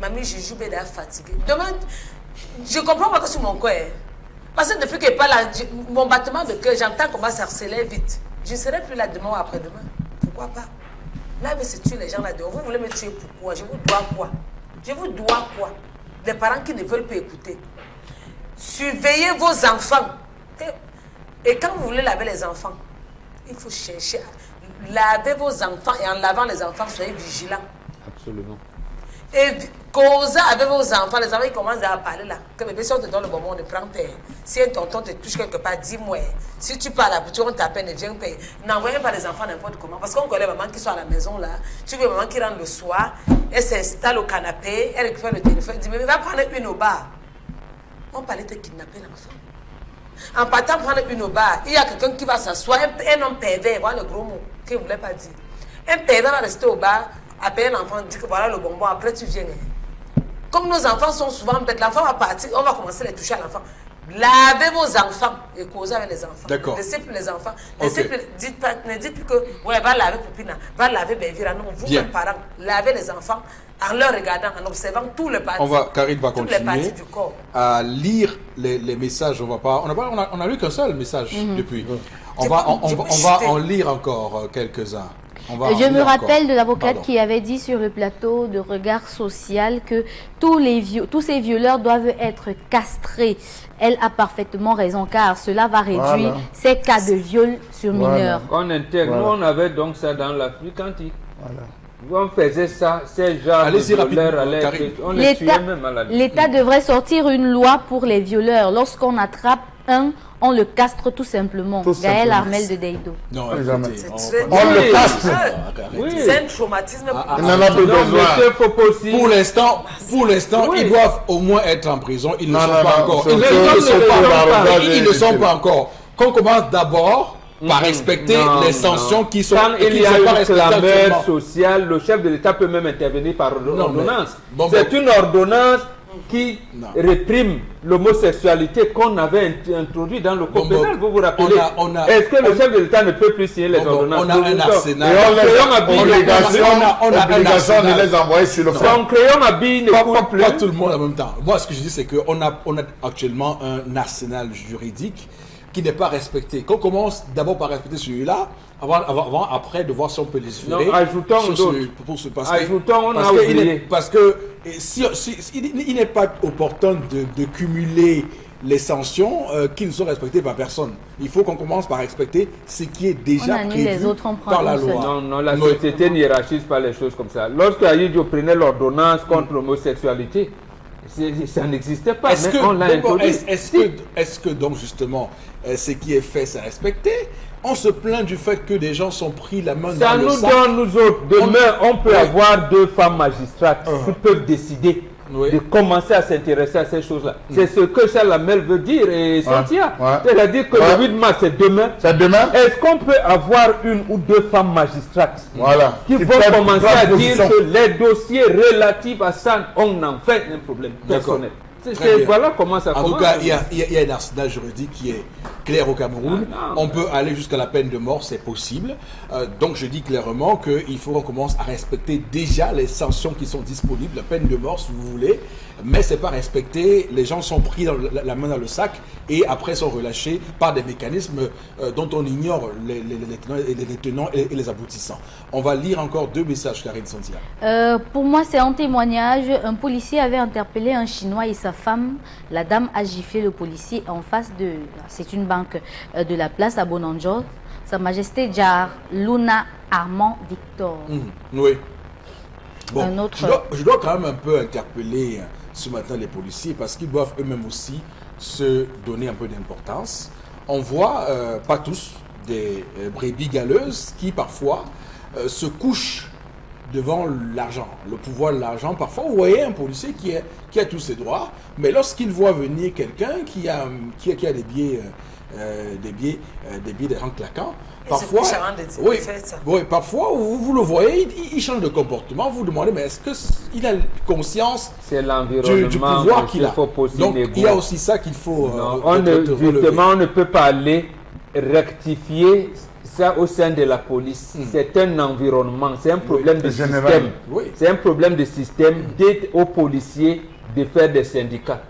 mamie Juju est fatiguée. Demain, je comprends pas que sur mon cœur. Parce que depuis qu'elle parle, mon battement de cœur, j'entends comment ça accélère vite. Je ne serai plus là demain ou après-demain. Pourquoi pas? Là, mais c'est tuer les gens là-dedans. Vous voulez me tuer pourquoi? Je vous dois quoi? Je vous dois quoi? Des parents qui ne veulent pas écouter. Surveillez vos enfants. Et quand vous voulez laver les enfants, il faut chercher à laver vos enfants et en lavant les enfants, soyez vigilants. Absolument. Et causez avec vos enfants, les enfants ils commencent à parler là. Que bébé, si on te donne le moment, on te prend père. Si un tonton te touche quelque part, dis-moi. Si tu parles à petit, on t'appelle, ne viens payer. N'envoyez pas les enfants n'importe comment. Parce qu'on connaît maman qui sont à la maison là. Tu veux maman qui rentre le soir, elle s'installe au canapé, elle récupère le téléphone, elle dit, mais va prendre une au bar. On parlait de kidnapper l'enfant. En partant prendre une au bar, il y a quelqu'un qui va s'asseoir, un homme pervers, voilà le gros mot qu'il ne voulait pas dire. Un pervers va rester au bar, appeler l'enfant, dire que voilà le bonbon, après tu viens. Comme nos enfants sont souvent bêtes, l'enfant va partir, on va commencer à les toucher à l'enfant. Lavez vos enfants et causez avec les enfants. D'accord. Laissez plus les enfants. Laissez plus, ne dites plus que, ouais, va laver Poupina, va laver Benvira. Non, vous, les parents, lavez les enfants en leur regardant, en observant tous les parties. Karine va toutes les continuer parties du corps. à lire les messages. On a lu qu'un seul message depuis. On va en lire encore quelques-uns. Je me rappelle de l'avocate qui avait dit sur le plateau de Regard Social que tous ces violeurs doivent être castrés. Elle a parfaitement raison car cela va réduire ces cas de viol sur mineurs. On intègre. Nous, on avait donc ça dans l'Afrique antique. On faisait ça, ces gens de violeurs, on les tuait même à la vie. L'État devrait sortir une loi pour les violeurs. Lorsqu'on attrape un, on le castre tout simplement. Gaël Armel de Deido. Non, on le castre. C'est un traumatisme. Il n'en a plus besoin. Pour l'instant, ils doivent au moins être en prison. Ils ne sont pas encore. Ils ne sont pas encore. Qu'on commence d'abord par respecter les sanctions qui sont quand il y a une clameur sociale, le chef de l'État peut même intervenir par ordonnance. C'est une ordonnance qui réprime l'homosexualité qu'on avait introduit dans le code pénal. Vous vous rappelez? Est-ce que le chef de l'État ne peut plus signer les ordonnances? On a un arsenal. On a l'obligation de les envoyer sur le front. Son crayon à billes ne court plus. Pas tout le monde en même temps. Moi, ce que je dis, c'est qu'on a actuellement un arsenal juridique qui n'est pas respecté. Qu'on commence d'abord par respecter celui-là, avant après de voir si on peut légiférer. Non, ajoutons d'autres. Parce que il n'est pas opportun de cumuler les sanctions qui ne sont respectées par personne. Il faut qu'on commence par respecter ce qui est déjà prévu par la loi. Non, la société n'hiérarchise pas les choses comme ça. Lorsque Aïdjo prenait l'ordonnance contre l'homosexualité, ça n'existait pas, mais on l'a introduit. Est-ce que donc justement, ce qui est fait, c'est respecté? On se plaint du fait que des gens sont pris la main dans le sac. Ça nous donne, nous autres, demain, on peut avoir 2 femmes magistrates qui peuvent décider de commencer à s'intéresser à ces choses-là. C'est ce que Charles Hamel veut dire et Santia. C'est-à-dire que le 8 mars, c'est demain. Est-ce qu'on peut avoir 1 ou 2 femmes magistrates qui vont commencer à dire que les dossiers relatifs à ça, on en fait un problème personnel? Voilà comment ça commence. En tout cas, il y a un arsenal juridique qui est clair au Cameroun. On peut aller jusqu'à la peine de mort, c'est possible. Donc je dis clairement qu'il faut qu'on commence à respecter déjà les sanctions qui sont disponibles, la peine de mort si vous voulez, mais c'est pas respecté. Les gens sont pris la main dans le sac et après sont relâchés par des mécanismes dont on ignore les tenants et les aboutissants. On va lire encore 2 messages, Karine Santia. Pour moi, c'est un témoignage. Un policier avait interpellé un Chinois et sa femme. La dame a giflé le policier en face de... C'est une banque de la place à Bonanjo. Sa Majesté Jar Luna Armand Victor. Oui. Bon, je dois quand même un peu interpeller ce matin les policiers parce qu'ils doivent eux-mêmes aussi se donner un peu d'importance. On voit, pas tous, des brebis galeuses qui parfois se couchent devant l'argent, le pouvoir de l'argent. Parfois, vous voyez un policier qui a tous ses droits, mais lorsqu'il voit venir quelqu'un qui a des billets des billets de rang claquants. Et Parfois, c'est plus charmant de dire, oui, faites ça. oui, parfois vous le voyez, il change de comportement. Vous vous demandez, mais est-ce qu'il a conscience C'est du l'environnement pouvoir qu'il a? Foposi Donc Negou. il y a aussi ça qu'il faut relever. Justement, on ne peut pas aller rectifier ça au sein de la police. C'est un environnement, c'est un problème de général. système. Oui. C'est un problème de système d'être aux policiers de faire des syndicats.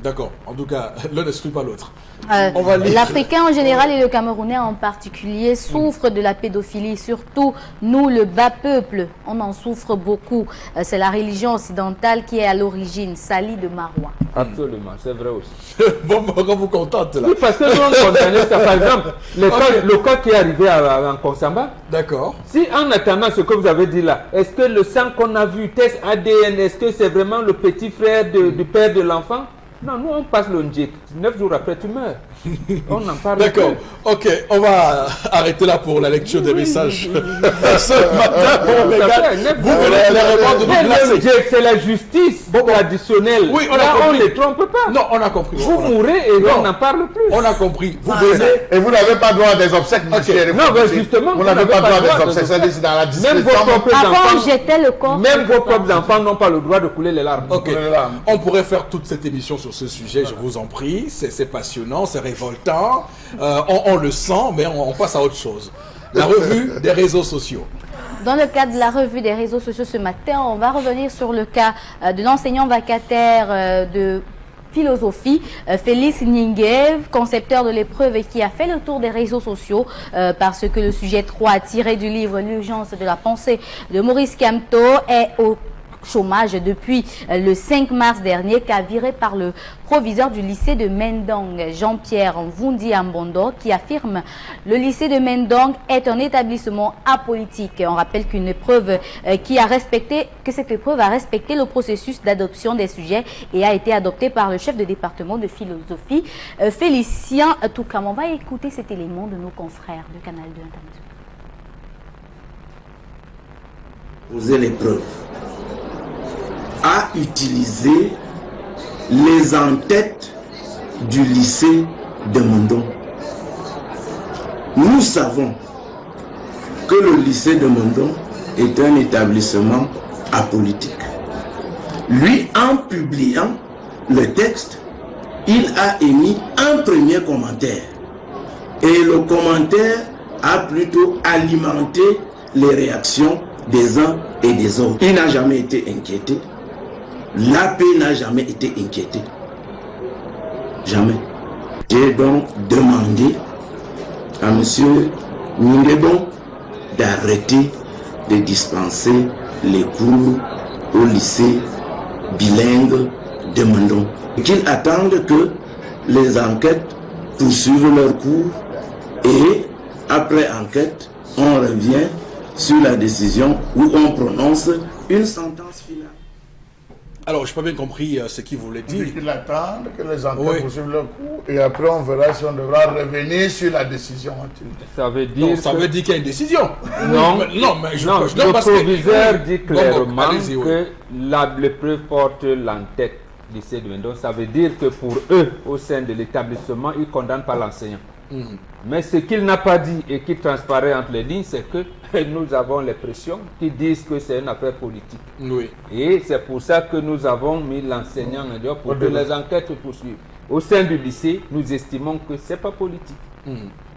D'accord. En tout cas, l'un n'exclut pas l'autre. Euh, On va lire. L'Africain en général et le Camerounais en particulier souffrent de la pédophilie. Surtout, nous, le bas peuple, on en souffre beaucoup. C'est la religion occidentale qui est à l'origine. Sali de Marois. Absolument, c'est vrai aussi. Bon, quand vous contente là. Oui, parce que nous, on condamnait ça. Par exemple, le cas qui est arrivé en Konsamba, D'accord. si en attendant ce que vous avez dit là, est-ce que le sang qu'on a vu, test ADN, est-ce que c'est vraiment le petit frère du père de l'enfant? Non, nous on passe le NDJIC. 9 jours après, tu meurs. On en parle. D'accord. Ok, on va arrêter là pour la lecture des messages. Ce matin, bon, les gars, vous venez les répondre de nous placer. C'est la justice traditionnelle. Oui, on a là, on compris. ne les trompe pas. Non, on a compris. Vous On a- mourrez et Non. on n'en parle plus. On a compris. Vous Ah, venez. et vous n'avez pas droit à des obsèques, monsieur. Non, mais justement, vous n'avez pas droit à des obsèques. C'est-à-dire, c'est dans la Même vos discrétion. propres Avant, on enfants, jetait le corps. même vos propres enfants n'ont pas le droit de couler les larmes. Ok, Voilà. on pourrait faire toute cette émission sur ce sujet, je vous en prie. C'est passionnant, c'est révoltant. On le sent, mais on passe à autre chose. La revue des réseaux sociaux. Dans le cadre de la revue des réseaux sociaux ce matin, on va revenir sur le cas de l'enseignant vacataire de philosophie, Félix Ninguev, concepteur de l'épreuve et qui a fait le tour des réseaux sociaux parce que le sujet 3 tiré du livre L'urgence de la pensée de Maurice Kamto est au chômage depuis le 5 mars dernier, qu'a viré par le proviseur du lycée de Mendong, Jean-Pierre Mvundi Ambondo, qui affirme le lycée de Mendong est un établissement apolitique. On rappelle qu'une épreuve que cette épreuve a respecté le processus d'adoption des sujets et a été adoptée par le chef de département de philosophie, Félicien Toukam. On va écouter cet élément de nos confrères de Canal 2 International. Poser l'épreuve, à utiliser les en-têtes du lycée de Mondon. Nous savons que le lycée de Mondon est un établissement apolitique. Lui, en publiant le texte, il a émis un premier commentaire. Et le commentaire a plutôt alimenté les réactions des uns et des autres. Il n'a jamais été inquiété. L'AP n'a jamais été inquiété. Jamais. J'ai donc demandé à M. Ninguebon d'arrêter de dispenser les cours au lycée bilingue de Mondon. Qu'ils attendent que les enquêtes poursuivent leur cours et après enquête, on revient sur la décision où on prononce une sentence finale. Alors, je n'ai pas bien compris ce qu'il voulait Il dit dire. qu'ils attendent que les enquêtes Oui. poursuivent leur cours et après on verra si on devra revenir sur la décision. Ça veut dire Non, ça veut dire qu'il y a une décision. Non. Non, mais je Non, non, le parce que- proviseur dit Bon, clairement allez-y, oui. que l'épreuve porte l'entête du lycée de Mendon. Ça veut dire que pour eux, au sein de l'établissement, ils ne condamnent pas l'enseignant. Mais ce qu'il n'a pas dit et qui transparaît entre les lignes, c'est que nous avons les pressions qui disent que c'est une affaire politique. Oui. Et c'est pour ça que nous avons mis l'enseignant en dehors pour que les enquêtes poursuivent. Au sein du lycée, nous estimons que ce n'est pas politique.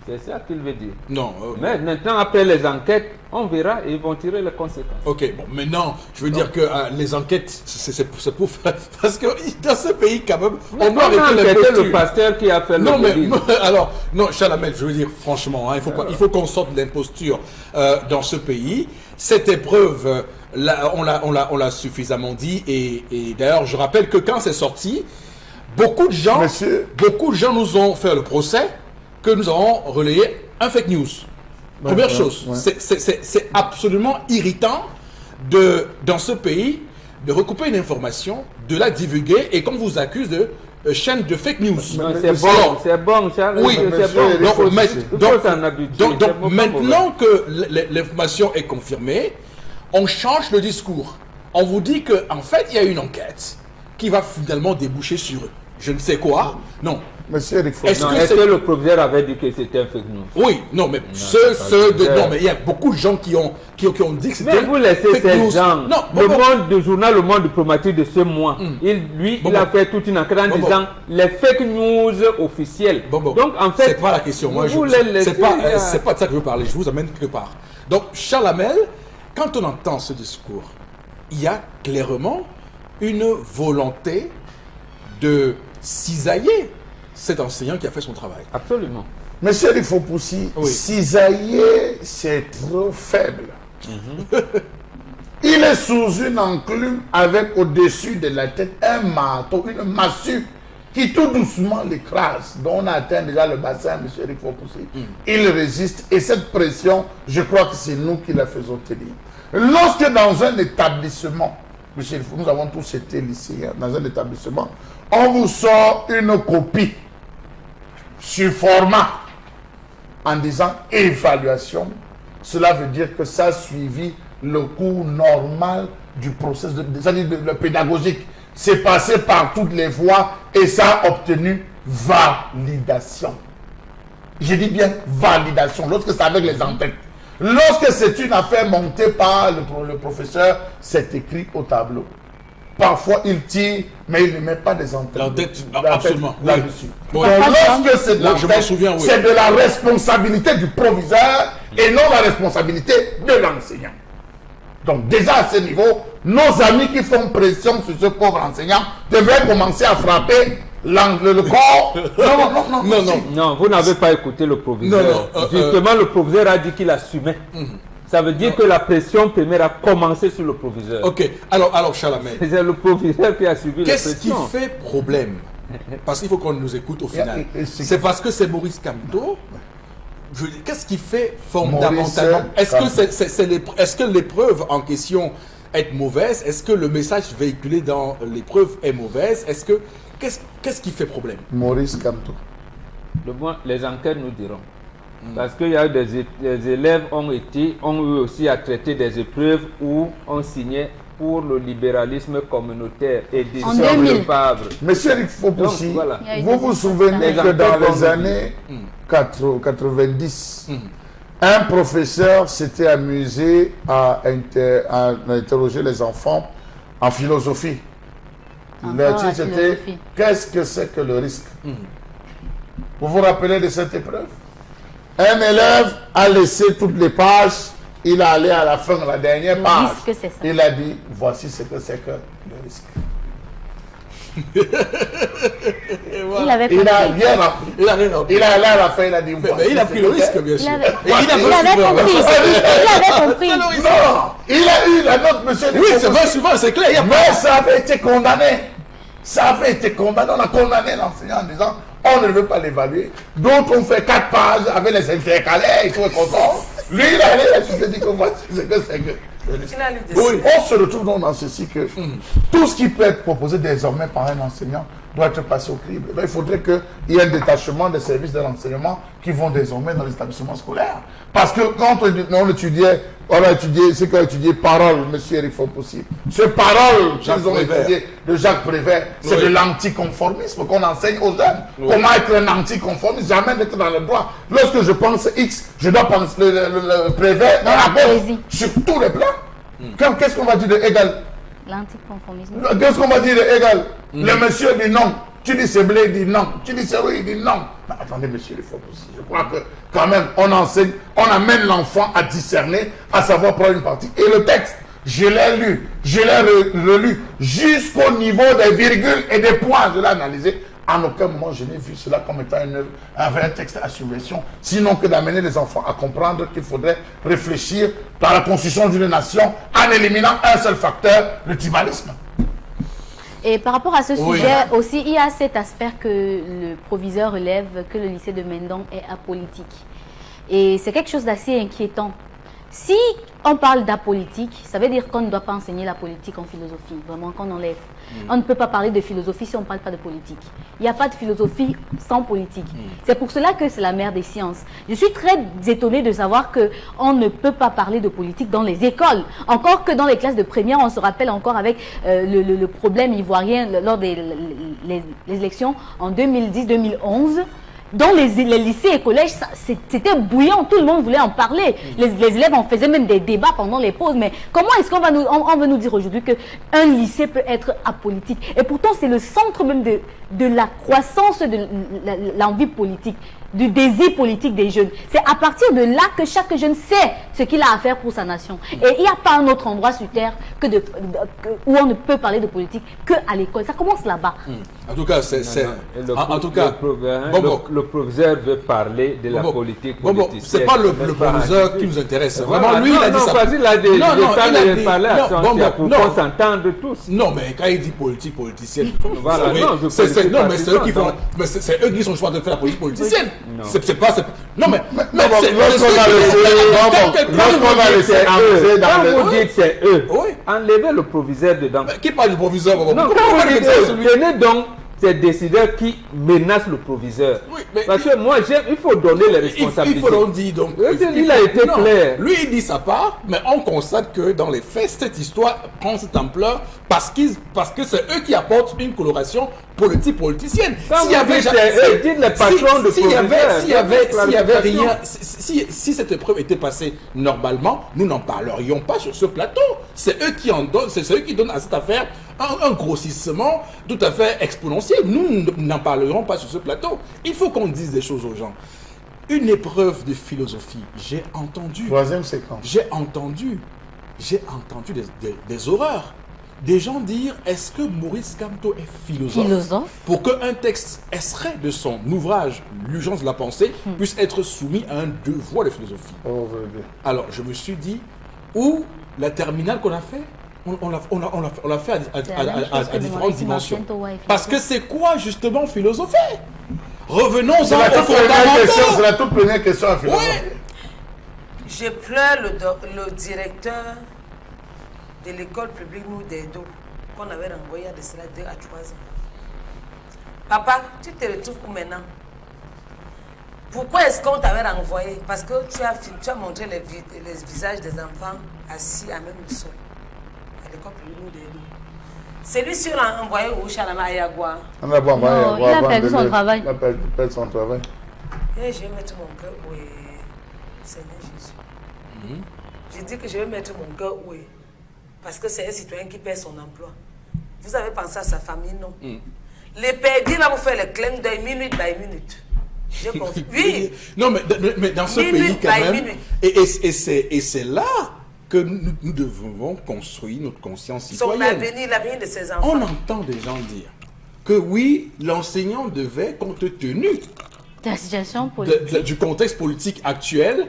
C'est ça qu'il veut dire. Non. Mais maintenant, après les enquêtes, on verra et ils vont tirer les conséquences. Ok, bon, maintenant, je veux dire que les enquêtes, c'est pour faire. Parce que dans ce pays, quand même, on doit a arrêter les enquêté postures. le pasteur qui a fait Non, le mais Covid. alors, non, Chalamel, je veux dire, franchement, hein, il faut qu'on sorte de l'imposture dans ce pays. Cette épreuve, là, on l'a suffisamment dit. Et d'ailleurs, je rappelle que quand c'est sorti, beaucoup de gens nous ont fait le procès que nous avons relayé un fake news. Première chose, c'est absolument irritant dans ce pays de recouper une information, de la divulguer et qu'on vous accuse de chaîne de fake news. Non, c'est bon, Alors, c'est bon, Charles. oui, c'est bon. Il faut s'en habituer. donc C'est pas maintenant que l'information est confirmée, on change le discours. On vous dit qu'en fait, il y a une enquête qui va finalement déboucher sur je ne sais quoi. Non, Monsieur Eric Faux. Est-ce que le proviseur avait dit que c'était un fake news? Oui, non, mais non, mais il y a beaucoup de gens qui ont dit que c'était. Mais vous laissez ces gens. Non, Le journal Le Monde diplomatique de ce mois, il a fait toute une enquête en disant les fake news officielles. Donc en fait, c'est pas la question. Moi, c'est pas de ça que je veux parler. Je vous amène quelque part. Donc Charles Hamel, quand on entend ce discours, il y a clairement une volonté de cisailler cet enseignant qui a fait son travail. Absolument. Monsieur Eric Faux-Poussi, cisailler, c'est trop faible. Il est sous une enclume avec au-dessus de la tête un marteau, une massue qui tout doucement l'écrase. Donc on atteint déjà le bassin, monsieur Eric Faux-Poussi. Il résiste et cette pression, je crois que c'est nous qui la faisons tenir. Lorsque dans un établissement, monsieur Eric, nous avons tous été lycéens, dans un établissement, on vous sort une copie sur format en disant évaluation, cela veut dire que ça a suivi le cours normal du processus, c'est-à-dire le pédagogique. C'est passé par toutes les voies et ça a obtenu validation. Je dis bien validation, lorsque c'est avec les entêtes. Lorsque c'est une affaire montée par le professeur, c'est écrit au tableau. Parfois, il tire, mais il ne met pas des entêtes. Absolument. Là-dessus. Oui. Donc, lorsque c'est de l'entête, c'est de la responsabilité du proviseur et non la responsabilité de l'enseignant. Donc, déjà à ce niveau, nos amis qui font pression sur ce pauvre enseignant devraient commencer à frapper le corps. Non, vous n'avez pas écouté le proviseur. Justement, le proviseur a dit qu'il assumait. Ça veut dire que la pression première a commencé sur le proviseur. Ok, alors Charles Hamel. C'est le proviseur qui a subi la pression. Qu'est-ce qui fait problème? Parce qu'il faut qu'on nous écoute au final. C'est parce que c'est Maurice Kamto. Qu'est-ce qui fait fondamentalement? Est-ce que l'épreuve en question est mauvaise? Est-ce que le message véhiculé dans l'épreuve est mauvaise? Qu'est-ce qui fait problème? Maurice Kamto. Les enquêtes nous diront. Parce qu'il y a des élèves ont eu aussi à traiter des épreuves où on signait pour le libéralisme communautaire et des Le Favre. Monsieur Eric Faux-Poussi, vous vous souvenez que dans les années 90, un professeur s'était amusé à interroger les enfants en philosophie. Le titre c'était « Qu'est-ce que c'est que le risque ?» Vous vous rappelez de cette épreuve? Un élève a laissé toutes les pages, il est allé à la fin, la dernière page. Il a dit, voici ce que c'est que le risque. Il avait compris. Il n'a rien appris. Il est allé à la fin, il a dit, mais il a pris le risque, bien sûr. Il avait compris. Il avait compris. Non, il a eu la note, monsieur. Oui, c'est vrai, souvent, c'est clair. Mais ça avait été condamné. Ça avait été condamné. On a condamné l'enseignant en disant, on ne veut pas l'évaluer. D'autres ont fait 4 pages avec les intercalaires, ils sont contents. Lui, il a allé, il s'est dit que voici ce que c'est que. Oui, on se retrouve donc dans ceci que tout ce qui peut être proposé désormais par un enseignant doit être passé au crible. Il faudrait qu'il y ait un détachement des services de l'enseignement qui vont désormais dans les établissements scolaires. Parce que quand on étudiait, c'est qu'on a étudié parole, monsieur Eric Faux-Poussi. Ce parole qu'ils ont étudié de Jacques Prévert, c'est de l'anticonformisme qu'on enseigne aux jeunes. Comment être un anticonformiste, jamais d'être dans le droit. Lorsque je pense X, je dois penser le Prévert dans la gauche, sur tous les plans. Qu'est-ce qu'on va dire de égal? L'anticonformisme. Qu'est-ce qu'on va dire de égal? Le monsieur dit non. Tu dis c'est blé, il dit non. Tu dis c'est oui, il dit non. Mais attendez, monsieur le Faux-Poussi, je crois que quand même, on enseigne, on amène l'enfant à discerner, à savoir prendre une partie. Et le texte, je l'ai lu, je l'ai relu, jusqu'au niveau des virgules et des points, je l'ai analysé. En aucun moment, je n'ai vu cela comme étant un texte à subversion, sinon que d'amener les enfants à comprendre qu'il faudrait réfléchir par la construction d'une nation en éliminant un seul facteur, le tribalisme. Et par rapport à ce sujet aussi, il y a cet aspect que le proviseur relève que le lycée de Mendon est apolitique. Et c'est quelque chose d'assez inquiétant. Si on parle d'apolitique, ça veut dire qu'on ne doit pas enseigner la politique en philosophie, vraiment qu'on enlève. On ne peut pas parler de philosophie si on ne parle pas de politique. Il n'y a pas de philosophie sans politique. C'est pour cela que c'est la mère des sciences. Je suis très étonnée de savoir qu'on ne peut pas parler de politique dans les écoles. Encore que dans les classes de première, on se rappelle encore avec le problème ivoirien lors des les élections en 2010-2011. Dans les lycées et collèges, c'était bouillant, tout le monde voulait en parler. Les élèves en faisaient même des débats pendant les pauses. Mais comment est-ce qu'on va on veut nous dire aujourd'hui qu'un lycée peut être apolitique? Et pourtant, c'est le centre même de la croissance de l'envie politique, du désir politique des jeunes. C'est à partir de là que chaque jeune sait ce qu'il a à faire pour sa nation. Et il n'y a pas un autre endroit sur Terre où on ne peut parler de politique qu'à l'école. Ça commence là-bas. En tout cas, le professeur veut parler de la politique politicienne. C'est pas le professeur qui nous intéresse. Vraiment, lui, il a dit ça. Il a dit parler à pour qu'on s'entende tous. Non, mais quand il dit politique politicienne, voilà, mais c'est eux qui font, c'est eux qui sont choix de faire la politique politicienne. C'est pas, non mais lorsqu'on va laisser entrer dans le... Quand vous dites c'est eux, enlevez le proviseur dedans. Qui parle du proviseur? Non, quand vous dites tenez donc ces décideurs qui menacent le proviseur. Oui, parce que moi, il faut donner les responsabilités. Il faut dire donc. Il a été clair. Lui, il dit sa part, mais on constate que dans les faits, cette histoire prend cette ampleur parce que c'est eux qui apportent une coloration politique politicienne. S'il y avait rien, si cette épreuve était passée normalement, nous n'en parlerions pas sur ce plateau. C'est eux qui en donnent, c'est eux qui donnent à cette affaire un grossissement tout à fait exponentiel. Nous n'en parlerons pas sur ce plateau. Il faut qu'on dise des choses aux gens. Une épreuve de philosophie, j'ai entendu. Troisième séquence. J'ai entendu des horreurs. Des gens dire, est-ce que Maurice Kamto est philosophe? Pour qu'un texte extrait de son ouvrage, L'urgence de la pensée, puisse être soumis à un devoir de philosophie. Alors, je me suis dit, où la terminale qu'on a fait, on l'a fait à différentes dimensions. Parce que c'est quoi justement philosopher? Revenons aux fondamentaux. C'est la toute première question à philosopher. Oui. Je pleure le directeur de l'école publique Moudédo qu'on avait renvoyé à de cela 2 à 3 ans. Papa, tu te retrouves où maintenant? Pourquoi est-ce qu'on t'avait renvoyé? Parce que tu as montré les visages des enfants assis à même le sol. À l'école publique Moudédo. Celui-ci l'a envoyé au Chalama Ayagua. On a pas envoyé à Ayagua. Il a perdu son travail. Il a perdu son travail. Et je vais mettre mon cœur où est Seigneur Jésus. Je dis que je vais mettre mon cœur où est. Parce que c'est un citoyen qui perd son emploi. Vous avez pensé à sa famille, non? Les perdus là, vous faites le clin d'œil minute by minute. Oui. Non, mais dans ce pays quand même, et c'est là que nous devons construire notre conscience citoyenne. Son avenir, l'avenir de ses enfants. On entend des gens dire que oui, l'enseignant devait, compte tenu de la situation politique, du contexte politique actuel,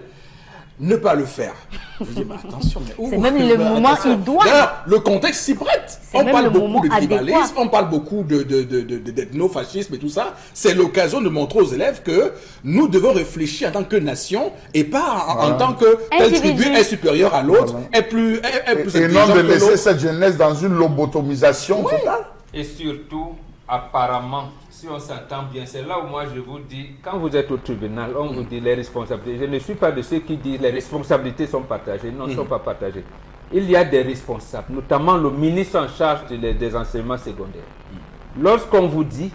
ne pas le faire. Je dis, mais attention, c'est même le moment où il doit. Le contexte s'y prête. On parle beaucoup de tribalisme, on parle beaucoup d'ethnofascisme et tout ça. C'est l'occasion de montrer aux élèves que nous devons réfléchir en tant que nation et pas en tant que telle tribu est supérieure à l'autre, est plus et non de laisser cette jeunesse dans une lobotomisation totale. Et surtout, apparemment, si on s'entend bien, c'est là où moi je vous dis, quand vous êtes au tribunal, on vous dit les responsabilités. Je ne suis pas de ceux qui disent les responsabilités sont partagées. Non, elles ne sont pas partagées. Il y a des responsables, notamment le ministre en charge des enseignements secondaires. Lorsqu'on vous dit,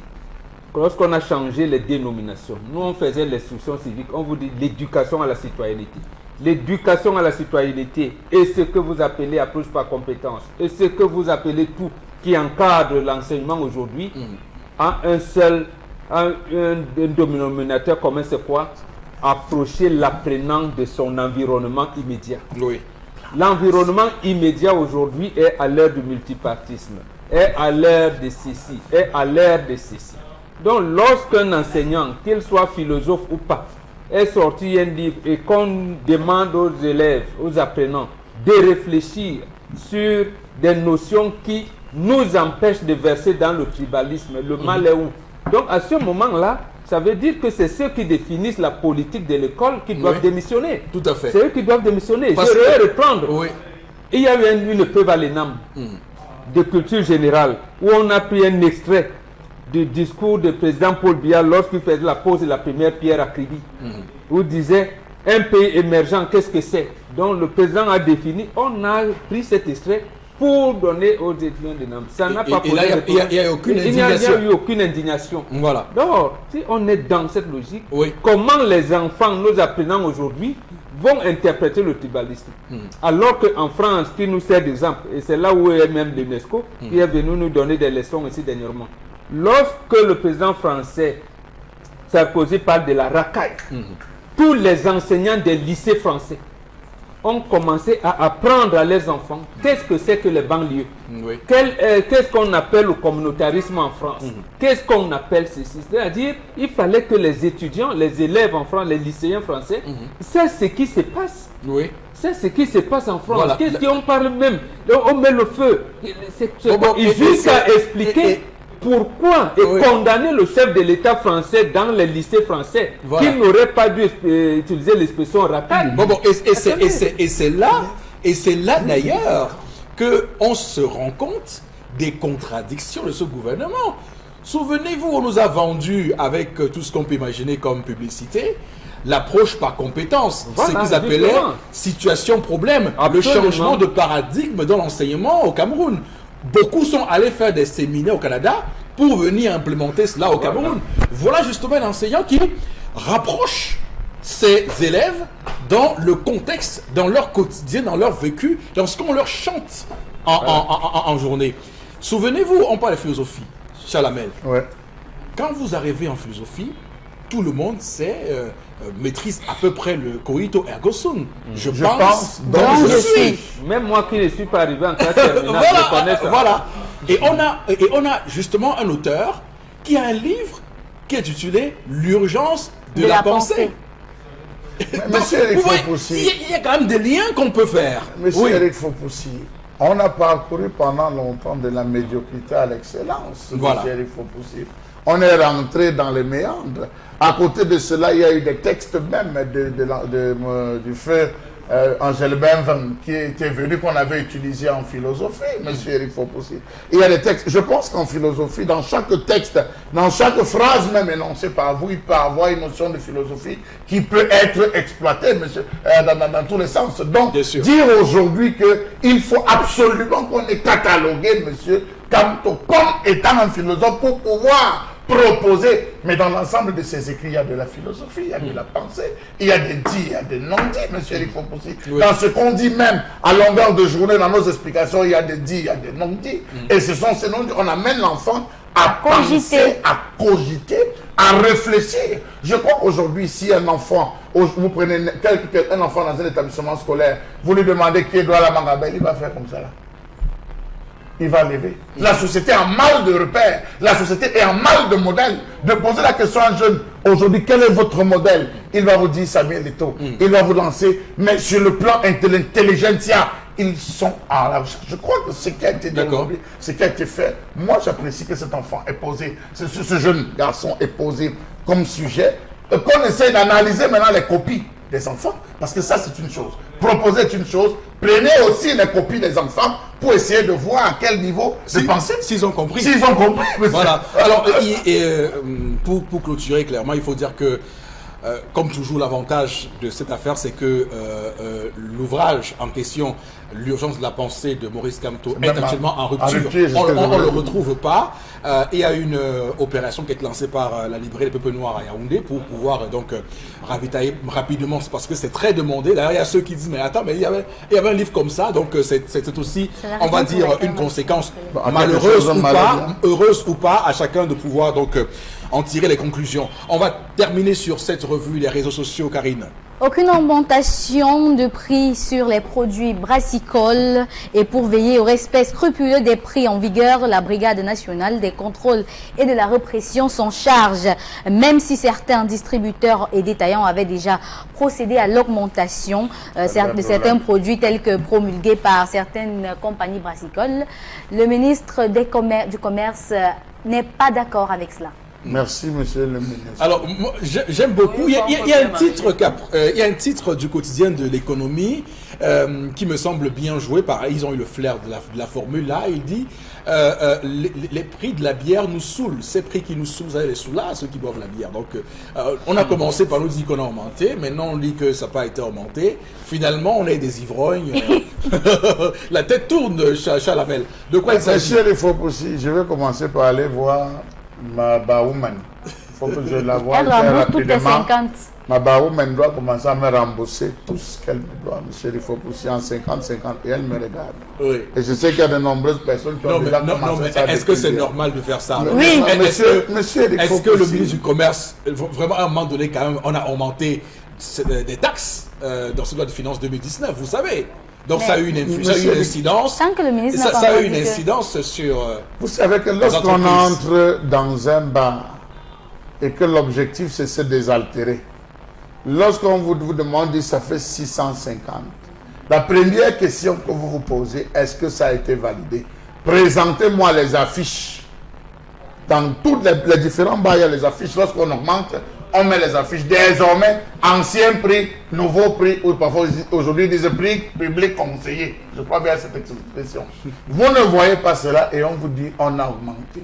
lorsqu'on a changé les dénominations, nous on faisait l'instruction civique, on vous dit l'éducation à la citoyenneté. L'éducation à la citoyenneté est ce que vous appelez approche par compétence, et ce que vous appelez tout qui encadre l'enseignement aujourd'hui, à un seul dénominateur commun, c'est quoi? Approcher l'apprenant de son environnement immédiat. Oui. L'environnement immédiat aujourd'hui est à l'ère du multipartisme, est à l'ère de ceci, est à l'ère de ceci. Donc lorsqu'un enseignant, qu'il soit philosophe ou pas, est sorti un livre et qu'on demande aux élèves, aux apprenants, de réfléchir sur des notions qui nous empêche de verser dans le tribalisme. Le mal est où? Donc à ce moment-là, ça veut dire que c'est ceux qui définissent la politique de l'école qui doivent démissionner. Tout à fait. C'est eux qui doivent démissionner. Parce Je vais reprendre. Oui. Il y a eu une preuve à l'ENAM de culture générale où on a pris un extrait du discours du président Paul Biya lorsqu'il faisait la pose de la première pierre à Kribi, où il disait un pays émergent, qu'est-ce que c'est? Donc le président a défini, on a pris cet extrait pour donner aux étudiants de l'ENAM. Ça n'a pas posé de problème. Il n'y a aucune Il n'y indignation. a eu aucune indignation. Voilà. Donc, si on est dans cette logique, comment les enfants, nos apprenants aujourd'hui, vont interpréter le tribalisme? Alors qu'en France, qui nous sert d'exemple, et c'est là où est même l'UNESCO, qui est venu nous donner des leçons ici dernièrement. Lorsque le président français Sarkozy parle de la racaille, tous les enseignants des lycées français ont commencé à apprendre à leurs enfants qu'est-ce que c'est que les banlieues, qu'est-ce qu'on appelle le communautarisme en France, qu'est-ce qu'on appelle ceci. C'est-à-dire, il fallait que les étudiants, les élèves en France, les lycéens français, sachent ce qui se passe. C'est ce qui se passe en France. Voilà. Qu'est-ce qu'on parle même? On met le feu. Jusqu'à expliquer pourquoi condamner le chef de l'État français dans les lycées français qui n'aurait pas dû utiliser l'expression racaille. Et c'est là d'ailleurs qu'on se rend compte des contradictions de ce gouvernement. Souvenez-vous, on nous a vendu avec tout ce qu'on peut imaginer comme publicité l'approche par compétence, ce qu'ils appelaient situation-problème, le changement de paradigme dans l'enseignement au Cameroun. Beaucoup sont allés faire des séminaires au Canada pour venir implémenter cela au Cameroun. Voilà justement un enseignant qui rapproche ses élèves dans le contexte, dans leur quotidien, dans leur vécu, dans ce qu'on leur chante en journée. Souvenez-vous, on parle de philosophie, Chalamel. Quand vous arrivez en philosophie, tout le monde sait, maîtrise à peu près le coito ergo sum. Je pense donc je suis. Même moi qui ne suis pas arrivé en classe terminale, je connais ça. Voilà. Et on a justement un auteur qui a un livre qui est intitulé L'urgence de la pensée. Monsieur Eric Fopoussi, il y a quand même des liens qu'on peut faire. Monsieur Eric Fopoussi, on a parcouru pendant longtemps de la médiocrité à l'excellence. Monsieur Eric Fopoussi. On est rentré dans les méandres. À côté de cela, il y a eu des textes même du feu Angèle Benven qui était venu, qu'on avait utilisé en philosophie, monsieur Eric Fopoussi. Il y a des textes, je pense qu'en philosophie, dans chaque texte, dans chaque phrase même énoncée par vous, il peut avoir une notion de philosophie qui peut être exploitée, monsieur, dans tous les sens. Donc, dire aujourd'hui qu'il faut absolument qu'on ait catalogué monsieur Kamto comme étant un philosophe pour pouvoir proposer, mais dans l'ensemble de ses écrits, il y a de la philosophie, il y a de la pensée, il y a des dits, il y a des non-dits, monsieur Eric Fopoussi. Dans ce qu'on dit même à longueur de journée, dans nos explications, il y a des dits, il y a des non-dits. Et ce sont ces non-dits, on amène l'enfant à penser, à cogiter, à réfléchir. Je crois qu'aujourd'hui, si un enfant, vous prenez un enfant dans un établissement scolaire, vous lui demandez qui est Douala Mangabel, il va faire comme ça là. Il va lever. La société a mal de repères. La société est en mal de modèle. De poser la question à un jeune, aujourd'hui, quel est votre modèle? Il va vous dire Samuel Eto'o. Il va vous lancer, mais sur le plan intelligentsia, ils sont à la recherche. Je crois que ce qui a été dit aujourd'hui, ce qui a été fait, moi j'apprécie que cet enfant est posé, ce jeune garçon est posé comme sujet, qu'on essaie d'analyser maintenant les copies des enfants, parce que ça c'est une chose. Proposer est une chose, prenez aussi les copies des enfants pour essayer de voir à quel niveau de penser. S'ils ont compris. S'ils ont compris. Voilà. Alors, pour clôturer clairement, il faut dire que, comme toujours, l'avantage de cette affaire, c'est que l'ouvrage en question, L'urgence de la pensée de Maurice Kamto, est actuellement en rupture. On ne le retrouve pas. Il y a une opération qui est lancée par la librairie Les Peuples Noirs à Yaoundé pour pouvoir donc ravitailler rapidement, parce que c'est très demandé. D'ailleurs, il y a ceux qui disent, mais attends, mais il y avait un livre comme ça, donc c'est aussi, on va dire, une conséquence malheureuse ou pas, heureuse ou pas, à chacun de pouvoir donc en tirer les conclusions. On va terminer sur cette revue, les réseaux sociaux, Karine. Aucune augmentation de prix sur les produits brassicoles, et pour veiller au respect scrupuleux des prix en vigueur, la Brigade nationale des contrôles et de la répression s'en charge. Même si certains distributeurs et détaillants avaient déjà procédé à l'augmentation de certains produits tels que promulgués par certaines compagnies brassicoles, le ministre du Commerce n'est pas d'accord avec cela. Merci, monsieur le ministre. Alors, j'aime beaucoup. Il y a un titre du quotidien de l'économie qui me semble bien joué. Ils ont eu le flair de la formule là. Il dit les prix de la bière nous saoulent. Ces prix qui nous saoulent, vous allez les saouler à ceux qui boivent la bière. Donc, on a commencé par nous dire qu'on a augmenté. Maintenant, on dit que ça n'a pas été augmenté. Finalement, on est des ivrognes. La tête tourne, Chalamel. De quoi il s'agit? Monsieur, il faut aussi. Je vais commencer par aller voir ma Baouman. Il faut que je la voie Elle rembourse toutes les 50. Ma Baouman doit commencer à me rembourser tout ce qu'elle me doit. Monsieur, il faut aussi en 50-50 et elle me regarde. Oui. Et je sais qu'il y a de nombreuses personnes qui ont déjà commencé ça. Est-ce que c'est normal de faire ça? Oui. Est-ce que le aussi. ministre du Commerce, vraiment à un moment donné, quand même, on a augmenté des taxes dans ce loi de finances 2019, vous savez? Donc ça a eu une incidence. Tant que le ministre n'a pas ça a eu une dit que- incidence sur. Vous savez que lorsqu'on entre dans un bar et que l'objectif c'est se désaltérer, lorsqu'on vous demande ça fait 650, la première question que vous vous posez, est-ce que ça a été validé? Présentez-moi les affiches. Dans tous les différents bars, il y a les affiches. Lorsqu'on augmente, on met les affiches. Désormais, ancien prix, nouveau prix, ou parfois aujourd'hui ils disent prix public conseillé. Je crois bien cette expression. Vous ne voyez pas cela et on vous dit on a augmenté.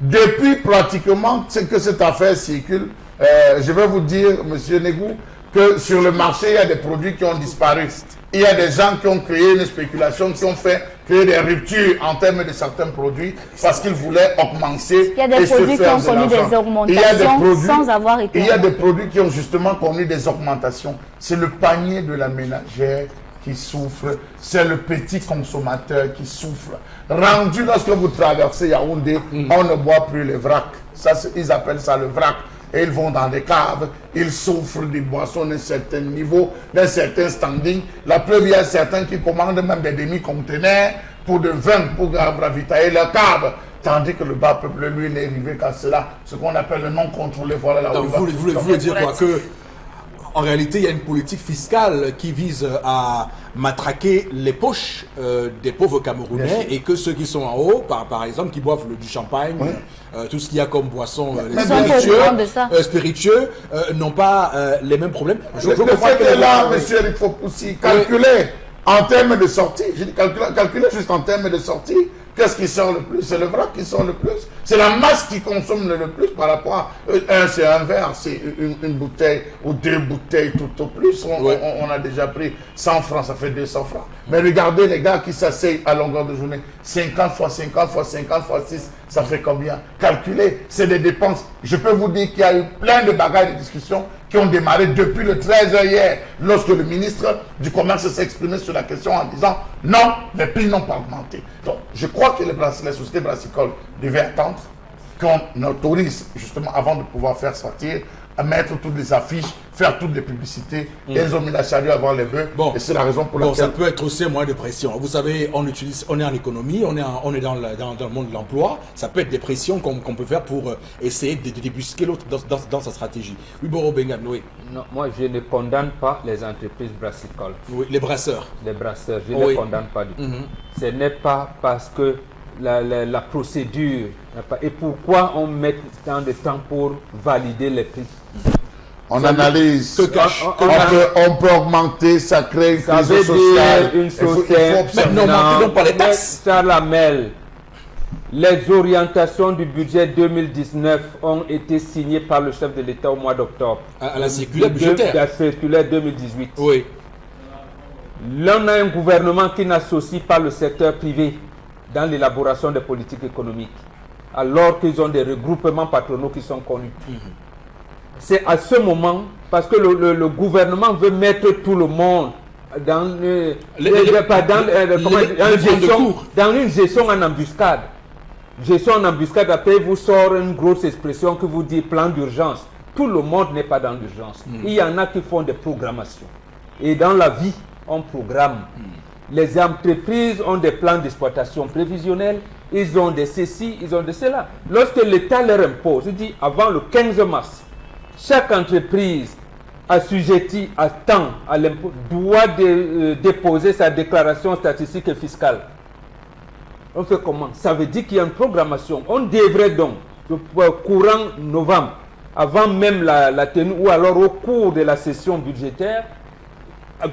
Depuis pratiquement que cette affaire circule, je vais vous dire, monsieur Negou, que sur le marché, il y a des produits qui ont disparu. Il y a des gens qui ont créé une spéculation, qui ont créé des ruptures en termes de certains produits parce qu'ils voulaient augmenter. Il y a des produits qui ont connu des augmentations sans avoir été. Il y a des produits qui ont justement connu des augmentations. C'est le panier de la ménagère qui souffre, c'est le petit consommateur qui souffre. Rendu lorsque vous traversez Yaoundé, on ne boit plus les vracs. Ça, ils appellent ça le vrac. Et ils vont dans des caves, ils souffrent des boissons d'un certain niveau, d'un certain standing. La preuve, il y a certains qui commandent même des demi-conteneurs pour de vin, pour ravitailler leur cave. Tandis que le bas peuple, lui, n'est arrivé qu'à cela, ce qu'on appelle le non contrôlé. Voilà là où vous voulez dire quoi? Que en réalité, il y a une politique fiscale qui vise à matraquer les poches des pauvres Camerounais et que ceux qui sont en haut, par exemple, qui boivent du champagne, tout ce qu'il y a comme boisson spiritueux, n'ont pas les mêmes problèmes. Je crois que là, monsieur, il faut aussi calculer en termes de sortie. Je dis calculer juste en termes de sortie. Qu'est-ce qui sort le plus? C'est le vrac qui sort le plus. C'est la masse qui consomme le plus par rapport à c'est un verre, c'est une bouteille ou deux bouteilles tout au plus. On a déjà pris 100 francs, ça fait 200 francs. Mais regardez les gars qui s'asseyent à longueur de journée. 50 fois 50 fois 50 fois 6, ça fait combien? Calculez, c'est des dépenses. Je peux vous dire qu'il y a eu plein de bagages de discussion qui ont démarré depuis le 13h hier, lorsque le ministre du Commerce s'est exprimé sur la question en disant non, les prix n'ont pas augmenté. Donc, je crois que les sociétés brassicoles devaient attendre qu'on autorise, justement, avant de pouvoir faire sortir, à mettre toutes les affiches, faire toutes les publicités. Et ils ont mis la charrue avant les bœufs. Et c'est la raison pour laquelle... ça peut être aussi un moyen de pression. Vous savez, on est en économie, on est dans le monde de l'emploi. Ça peut être des pressions qu'on peut faire pour essayer de débusquer l'autre dans sa stratégie. Oui, Boro Bengan, oui. Non, moi, je ne condamne pas les entreprises brassicoles. Oui, les brasseurs. Les brasseurs, je ne condamne pas du tout. Ce n'est pas parce que la procédure... Et pourquoi on met tant de temps pour valider les prix? On analyse, on peut augmenter, ça crée une crise sociale. Une société. Maintenant, donc pas les taxes. Salamel, les orientations du budget 2019 ont été signées par le chef de l'État au mois d'octobre. À la circulaire budgétaire. La circulaire 2018. Oui. L'on a un gouvernement qui n'associe pas le secteur privé dans l'élaboration des politiques économiques, alors qu'ils ont des regroupements patronaux qui sont connus. C'est à ce moment, parce que le gouvernement veut mettre tout le monde dans une gestion en embuscade. Gestion en embuscade, après vous sort une grosse expression qui vous dit plan d'urgence. Tout le monde n'est pas dans l'urgence. Il y en a qui font des programmations. Et dans la vie, on programme. Les entreprises ont des plans d'exploitation prévisionnels, ils ont des ceci, ils ont de cela. Lorsque l'État leur impose, il dit avant le 15 mars, chaque entreprise assujettie à temps à l'impôt doit déposer sa déclaration statistique et fiscale. On fait comment? Ça veut dire qu'il y a une programmation. On devrait donc courant novembre, avant même la tenue ou alors au cours de la session budgétaire,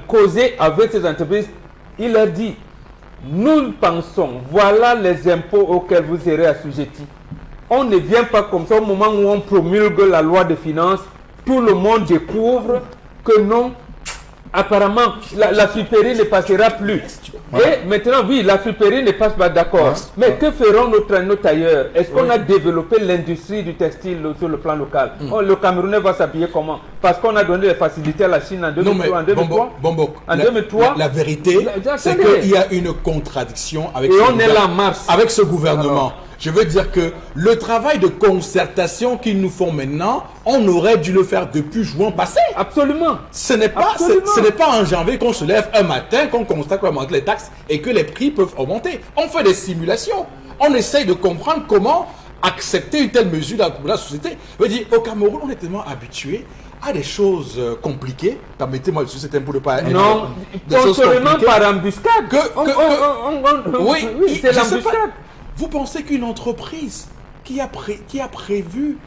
causé avec ces entreprises, il a dit, nous pensons, voilà les impôts auxquels vous serez assujettis. On ne vient pas comme ça au moment où on promulgue la loi de finances, tout le monde découvre que non, apparemment, la friperie ne passera plus. Et maintenant, oui, la friperie ne passe pas, d'accord. Mais que feront nos tailleurs? Est-ce qu'on a développé l'industrie du textile sur le plan local? Le Camerounais va s'habiller comment? Parce qu'on a donné les facilités à la Chine en 2003. En 2003, la vérité, c'est qu'il y a une contradiction avec, avec ce gouvernement. Je veux dire que le travail de concertation qu'ils nous font maintenant, on aurait dû le faire depuis juin passé. Absolument. Ce n'est pas en janvier qu'on se lève un matin, qu'on constate qu'on augmente les taxes et que les prix peuvent augmenter. On fait des simulations. On essaye de comprendre comment accepter une telle mesure dans la société. Je veux dire, au Cameroun, on est tellement habitué à des choses compliquées. Permettez-moi de utiliser cet impôt de pas être... Non, seulement par embuscade. Oui, c'est l'embuscade. Vous pensez qu'une entreprise qui a prévu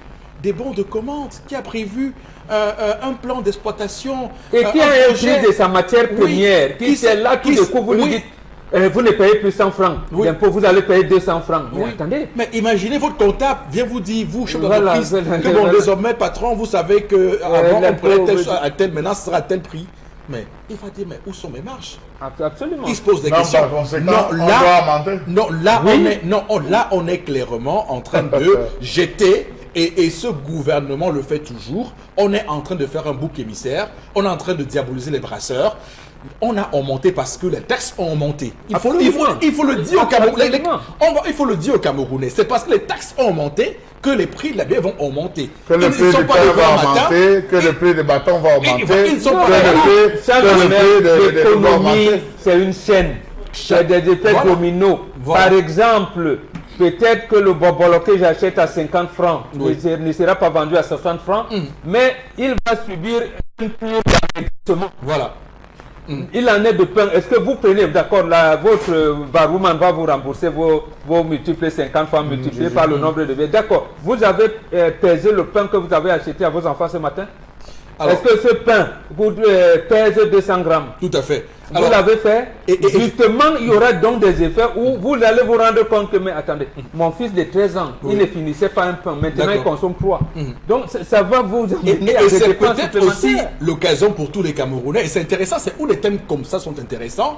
des bons de commande, qui a prévu un plan d'exploitation... Et qui a un prix de sa matière première, qui est là, qui découvre, vous nous dites, vous ne payez plus 100 francs, d'impôt, vous allez payer 200 francs. Mais attendez. Mais imaginez, votre comptable vient vous dire, vous, chef d'entreprise, que bon, désormais, patron, vous savez qu'avant, on prenait à tel, maintenant, ce sera à tel prix. Mais il va dire, mais où sont mes marges? Absolument. Il se pose des questions. Là, on est clairement en train de jeter, et ce gouvernement le fait toujours. On est en train de faire un bouc émissaire. On est en train de diaboliser les brasseurs. On a augmenté parce que les taxes ont augmenté. Il faut le dire aux Camerounais. Il faut le dire aux Camerounais. C'est parce que les taxes ont augmenté que les prix de la bière vont augmenter. Que le prix du pain va augmenter, que le prix des bâtons va augmenter. L'économie, c'est une chaîne. C'est des effets dominos. Par exemple, peut-être que le bobolo que j'achète à 50 francs ne sera pas vendu à 60 francs, mais il va subir une pure d'amortissement. Voilà. Il en est de pain. Est-ce que vous prenez, d'accord, votre barwoman va vous rembourser vos multiples 50 fois multipliés par le nombre de billets. D'accord. Vous avez pesé le pain que vous avez acheté à vos enfants ce matin? Est-ce que ce pain vous pèse 200 grammes? Tout à fait. Vous l'avez fait. Justement, il y aura donc des effets où vous allez vous rendre compte que, mais attendez, mon fils de 13 ans, il ne finissait pas un pain. Maintenant, il consomme 3. Donc, ça va vous amener à des c'est dépenses peut-être aussi l'occasion pour tous les Camerounais. Et c'est intéressant, c'est où les thèmes comme ça sont intéressants.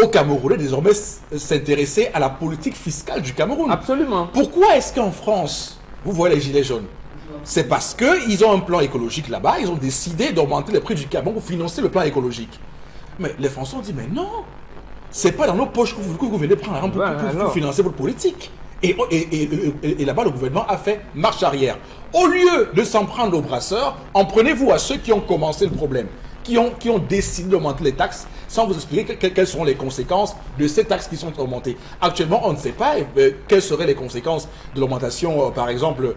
Aux Camerounais, désormais, s'intéresser à la politique fiscale du Cameroun. Absolument. Pourquoi est-ce qu'en France, vous voyez les gilets jaunes? C'est parce qu'ils ont un plan écologique là-bas, ils ont décidé d'augmenter les prix du carbone pour financer le plan écologique. Mais les Français ont dit, mais non, c'est pas dans nos poches que vous venez prendre pour financer votre politique. Et là-bas, le gouvernement a fait marche arrière. Au lieu de s'en prendre aux brasseurs, en prenez-vous à ceux qui ont commencé le problème, qui ont décidé d'augmenter les taxes, sans vous expliquer quelles seront les conséquences de ces taxes qui sont augmentées. Actuellement, on ne sait pas quelles seraient les conséquences de l'augmentation, par exemple,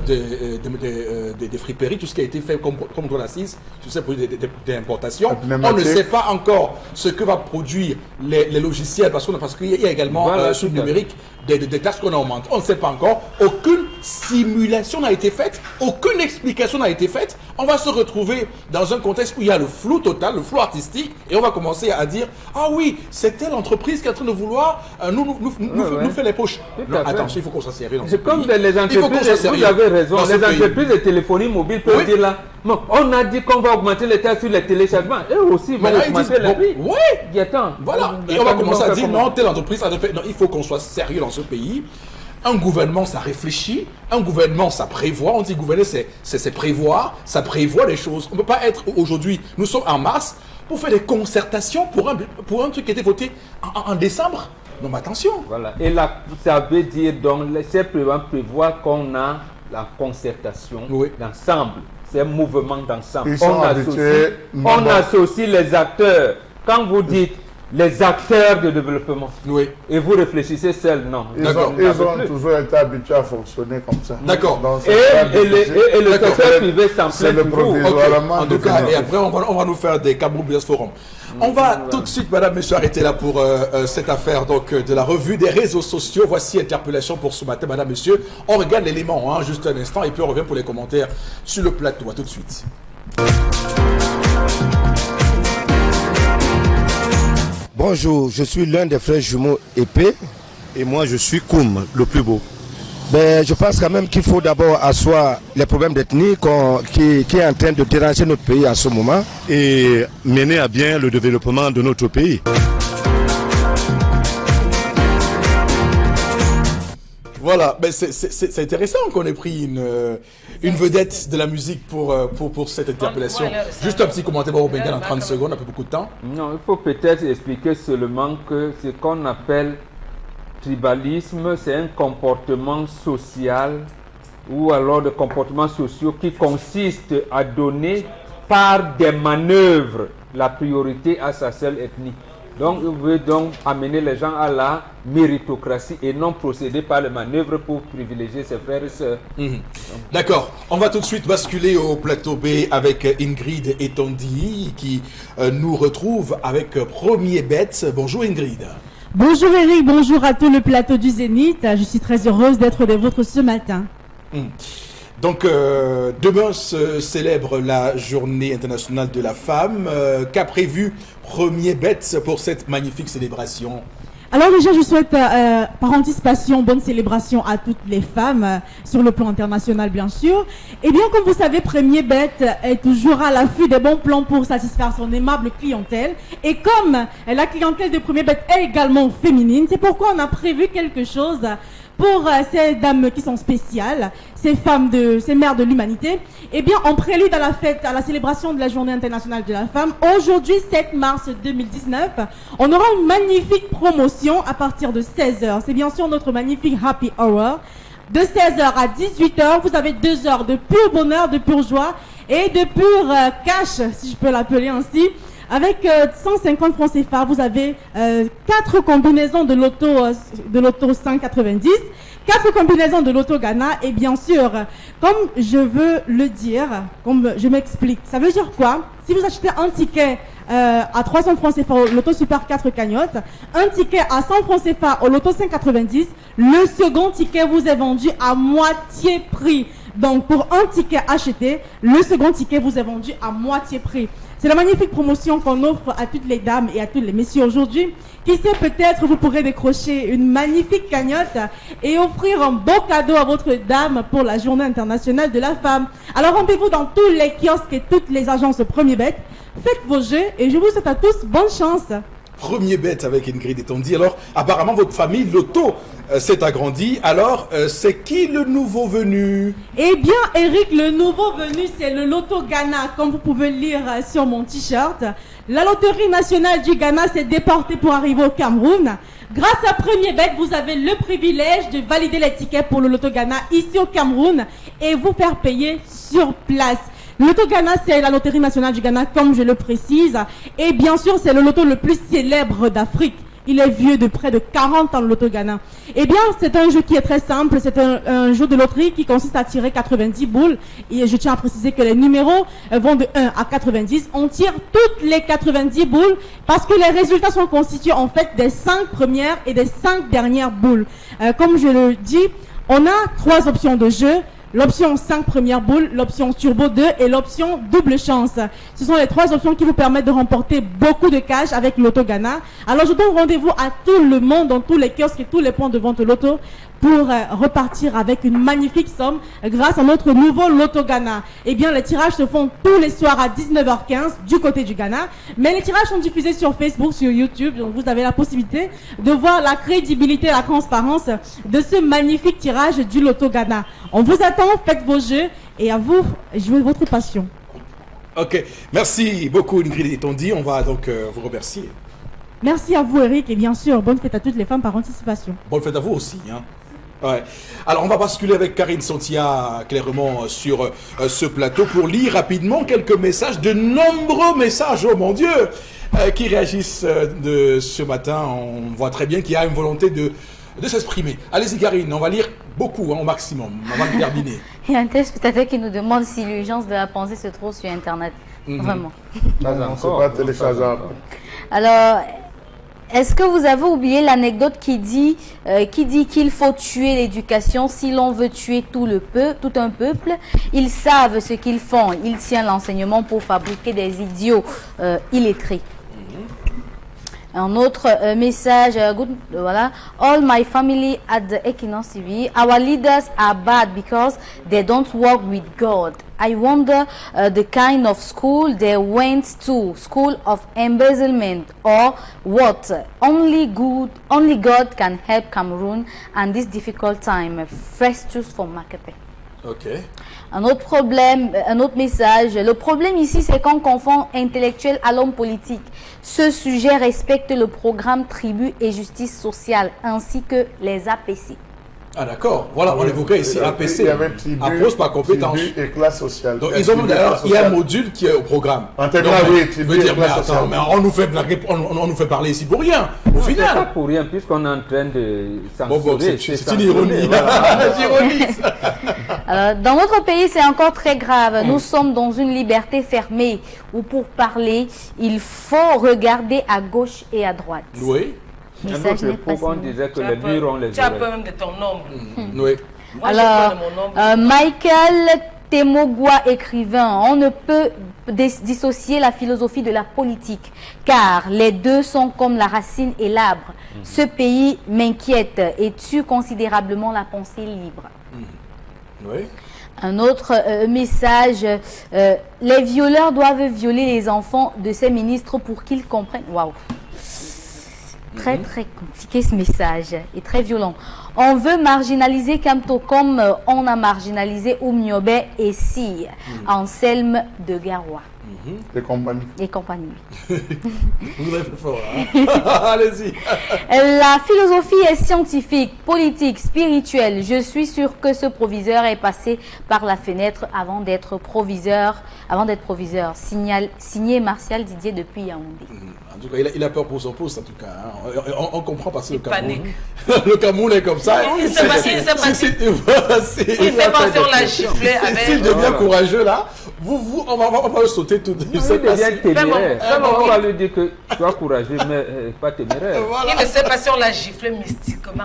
des friperies, tout ce qui a été fait comme droit d'assise, tous ces produits d'importation. On ne sait pas encore ce que va produire les logiciels, parce qu'il y a également sur le numérique des taxes qu'on augmente. On ne sait pas encore. Aucune simulation n'a été faite, aucune explication n'a été faite. On va se retrouver dans un contexte où il y a le flou total, le flou artistique, et on va commencer à dire, ah oui, c'est telle entreprise qui est en train de vouloir nous faire les poches. Non, attention, il faut qu'on soit sérieux dans ce pays. Comme les entreprises, vous avez raison, les entreprises de téléphonie mobile peuvent dire là, non, on a dit qu'on va augmenter les taxes sur les téléchargements. Eux aussi vont augmenter les prix. Oui, voilà. Et on va commencer à dire, non, telle entreprise a fait. Non, il faut qu'on soit sérieux dans ce pays. Un gouvernement, ça réfléchit. Un gouvernement, ça prévoit. On dit gouverner, c'est prévoir. Ça prévoit les choses. On ne peut pas être aujourd'hui, nous sommes en mars, pour faire des concertations pour un truc qui a été voté en décembre. Non, mais attention. Voilà. Et là, ça veut dire, donc, c'est prévoir qu'on a la concertation d'ensemble. C'est un mouvement d'ensemble. On associe les acteurs. Quand vous dites, les acteurs de développement. Oui. Et vous réfléchissez seul, non. Ils ont toujours été habitués à fonctionner comme ça. D'accord. Et le secteur privé s'en c'est plaît le toujours. provisoirement. En tout cas, et après, on va nous faire des Cameroun Business Forum. On va tout de suite, madame, monsieur, arrêter là pour cette affaire donc, de la revue des réseaux sociaux. Voici interpellation pour ce matin, madame, monsieur. On regarde l'élément, hein, juste un instant, et puis on revient pour les commentaires sur le plateau. À tout de suite. Bonjour, je suis l'un des frères jumeaux épais et moi je suis Koum, le plus beau. Ben, je pense quand même qu'il faut d'abord asseoir les problèmes d'ethnie qui est en train de déranger notre pays à ce moment et mener à bien le développement de notre pays. Voilà, ben c'est intéressant qu'on ait pris une vedette de la musique pour cette interpellation. Juste un petit commentaire pour Bengal en 30 secondes, on a peu beaucoup de temps. Non, il faut peut-être expliquer seulement que ce qu'on appelle tribalisme, c'est un comportement social ou alors de comportements sociaux qui consiste à donner par des manœuvres la priorité à sa seule ethnie. Donc, il veut donc amener les gens à la méritocratie et non procéder par les manœuvres pour privilégier ses frères et sœurs. D'accord. On va tout de suite basculer au plateau B avec Ingrid et Tondi qui nous retrouve avec Premier Bête. Bonjour Ingrid. Bonjour Eric, bonjour à tout le plateau du Zénith. Je suis très heureuse d'être des vôtres ce matin. Donc, demain se célèbre la Journée internationale de la femme. Qu'a prévu Premier Bête pour cette magnifique célébration? Alors déjà, je souhaite par anticipation, bonne célébration à toutes les femmes sur le plan international, bien sûr. Et bien, comme vous savez, Premier Bête est toujours à l'affût des bons plans pour satisfaire son aimable clientèle. Et comme la clientèle de Premier Bête est également féminine, c'est pourquoi on a prévu quelque chose pour ces dames qui sont spéciales, ces femmes, ces mères de l'humanité. Eh bien, en prélude à la fête, à la célébration de la Journée internationale de la femme, aujourd'hui, 7 mars 2019, on aura une magnifique promotion à partir de 16h. C'est bien sûr notre magnifique Happy Hour. De 16h à 18h, vous avez 2 heures de pur bonheur, de pure joie et de pur cash, si je peux l'appeler ainsi. Avec 150 francs CFA, vous avez 4 combinaisons de l'auto 190, 4 combinaisons de l'auto Ghana et bien sûr, comme je veux le dire, comme je m'explique, ça veut dire quoi? Si vous achetez un ticket à 300 francs CFA au loto super 4 cagnottes, un ticket à 100 francs CFA au loto 590, le second ticket vous est vendu à moitié prix. Donc pour un ticket acheté, le second ticket vous est vendu à moitié prix. C'est la magnifique promotion qu'on offre à toutes les dames et à tous les messieurs aujourd'hui. Qui sait, peut-être vous pourrez décrocher une magnifique cagnotte et offrir un beau cadeau à votre dame pour la Journée internationale de la femme. Alors rendez-vous dans tous les kiosques et toutes les agences Premier Bête. Faites vos jeux et je vous souhaite à tous bonne chance. Premier Bête avec Ingrid et Tondi. Alors, apparemment, votre famille, Loto, s'est agrandie. Alors, c'est qui le nouveau venu? Eh bien, Eric, le nouveau venu, c'est le Loto Ghana, comme vous pouvez lire sur mon t-shirt. La loterie nationale du Ghana s'est déportée pour arriver au Cameroun. Grâce à Premier Bête, vous avez le privilège de valider les tickets pour le Loto Ghana ici au Cameroun et vous faire payer sur place. Le Loto Ghana, c'est la loterie nationale du Ghana, comme je le précise. Et bien sûr, c'est le loto le plus célèbre d'Afrique. Il est vieux de près de 40 ans, le Loto Ghana. Eh bien, c'est un jeu qui est très simple. C'est un jeu de loterie qui consiste à tirer 90 boules. Et je tiens à préciser que les numéros vont de 1 à 90. On tire toutes les 90 boules parce que les résultats sont constitués en fait des 5 premières et des 5 dernières boules. Comme je le dis, on a 3 options de jeu. L'option 5 premières boules, l'option Turbo 2 et l'option double chance. Ce sont les 3 options qui vous permettent de remporter beaucoup de cash avec Loto Ghana. Alors je donne rendez-vous à tout le monde dans tous les kiosques et tous les points de vente Loto pour repartir avec une magnifique somme grâce à notre nouveau Loto Ghana. Eh bien, les tirages se font tous les soirs à 19h15 du côté du Ghana. Mais les tirages sont diffusés sur Facebook, sur YouTube. Donc vous avez la possibilité de voir la crédibilité, la transparence de ce magnifique tirage du Loto Ghana. On vous attend, faites vos jeux et à vous, jouez votre passion. Ok, merci beaucoup Ingrid et Tondi. On va donc vous remercier. Merci à vous Eric et bien sûr, bonne fête à toutes les femmes par anticipation. Bonne fête à vous aussi. Hein. Ouais. Alors, on va basculer avec Karine Santia clairement sur ce plateau pour lire rapidement quelques messages, de nombreux messages, oh mon Dieu, qui réagissent de ce matin. On voit très bien qu'il y a une volonté de s'exprimer. Allez-y, Karine, on va lire beaucoup, au maximum, avant de terminer. Il y a un téléspectateur qui nous demande si l'urgence de la pensée se trouve sur Internet. Vraiment. Non, c'est pas téléchargeable. Alors, est-ce que vous avez oublié l'anecdote qui dit qu'il faut tuer l'éducation si l'on veut tuer tout un peuple? Ils savent ce qu'ils font. Ils tiennent l'enseignement pour fabriquer des idiots illettrés. Un autre message, voilà. All my family at the Equinox TV, our leaders are bad because they don't work with God. I wonder the kind of school they went to, school of embezzlement or what? Only God can help Cameroon and this difficult time. Festus for marketing. Ok. Un autre problème, un autre message. Le problème ici, c'est qu'on confond intellectuel à l'homme politique. Ce sujet respecte le programme Tribu et Justice sociale ainsi que les APC. Ah d'accord, voilà, on évoquait ici APC, approche par compétence. Tribu et classe sociale. Donc ils ont d'ailleurs, il y a un module qui est au programme. Intégral, oui, Tribu et classe sociale. Mais on nous fait blaguer, on nous fait parler ici pour rien, au final. C'est pas pour rien, puisqu'on est en train de censurer. C'est une ironie. Alors, dans notre pays, c'est encore très grave. Nous sommes dans une liberté fermée où pour parler, il faut regarder à gauche et à droite. Oui. On disait que les murs ont les oreilles. Tu as peur même de ton nombre. Oui. Moi, alors, Michael Temogwa, écrivain, on ne peut dissocier la philosophie de la politique, car les deux sont comme la racine et l'arbre. Ce pays m'inquiète et tue considérablement la pensée libre. Oui. Un autre message, les violeurs doivent violer les enfants de ces ministres pour qu'ils comprennent. Waouh! Très compliqué ce message et très violent. On veut marginaliser Kamto comme on a marginalisé Oumniobé et Si, Anselme de Garoua. Et compagnie. Et compagnie. Vous êtes fort, hein? Allez-y. La philosophie est scientifique, politique, spirituelle. Je suis sûr que ce proviseur est passé par la fenêtre avant d'être proviseur. Signé Martial Didier depuis Yaoundé. En tout cas, il a peur pour son poste, en tout cas. Hein. On comprend parce que le Cameroun, le Cameroun est comme ça. Il s'est passé, on l'a giflé avec... S'il devient courageux, là, on va le sauter tout de suite. Il devient téméraire. On va lui dire que tu sois courageux, mais pas téméraire. Voilà. Il ne sait pas si on l'a giflé mystiquement.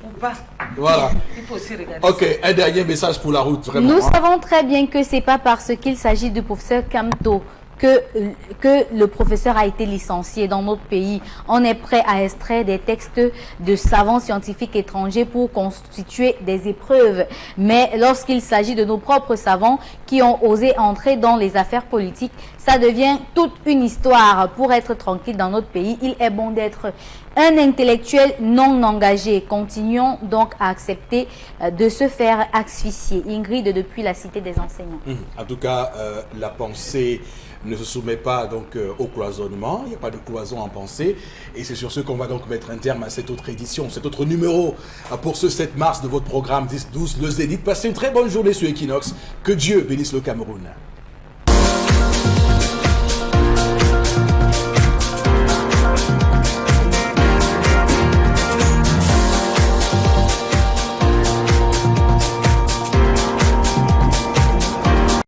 Ou pas. Voilà. Il faut aussi regarder. Ok, un dernier message pour la route, vraiment. Nous savons très bien que c'est pas parce qu'il s'agit du professeur Kamto que le professeur a été licencié dans notre pays. On est prêt à extraire des textes de savants scientifiques étrangers pour constituer des épreuves. Mais lorsqu'il s'agit de nos propres savants qui ont osé entrer dans les affaires politiques, ça devient toute une histoire. Pour être tranquille dans notre pays, il est bon d'être un intellectuel non engagé. Continuons donc à accepter de se faire asphyxier. Ingrid depuis la Cité des enseignants. En tout cas, la pensée ne se soumet pas donc au cloisonnement, il n'y a pas de cloison en pensée, et c'est sur ce qu'on va donc mettre un terme à cette autre édition, cet autre numéro pour ce 7 mars de votre programme 10-12, le Zénith. Passez une très bonne journée sur Equinox, que Dieu bénisse le Cameroun.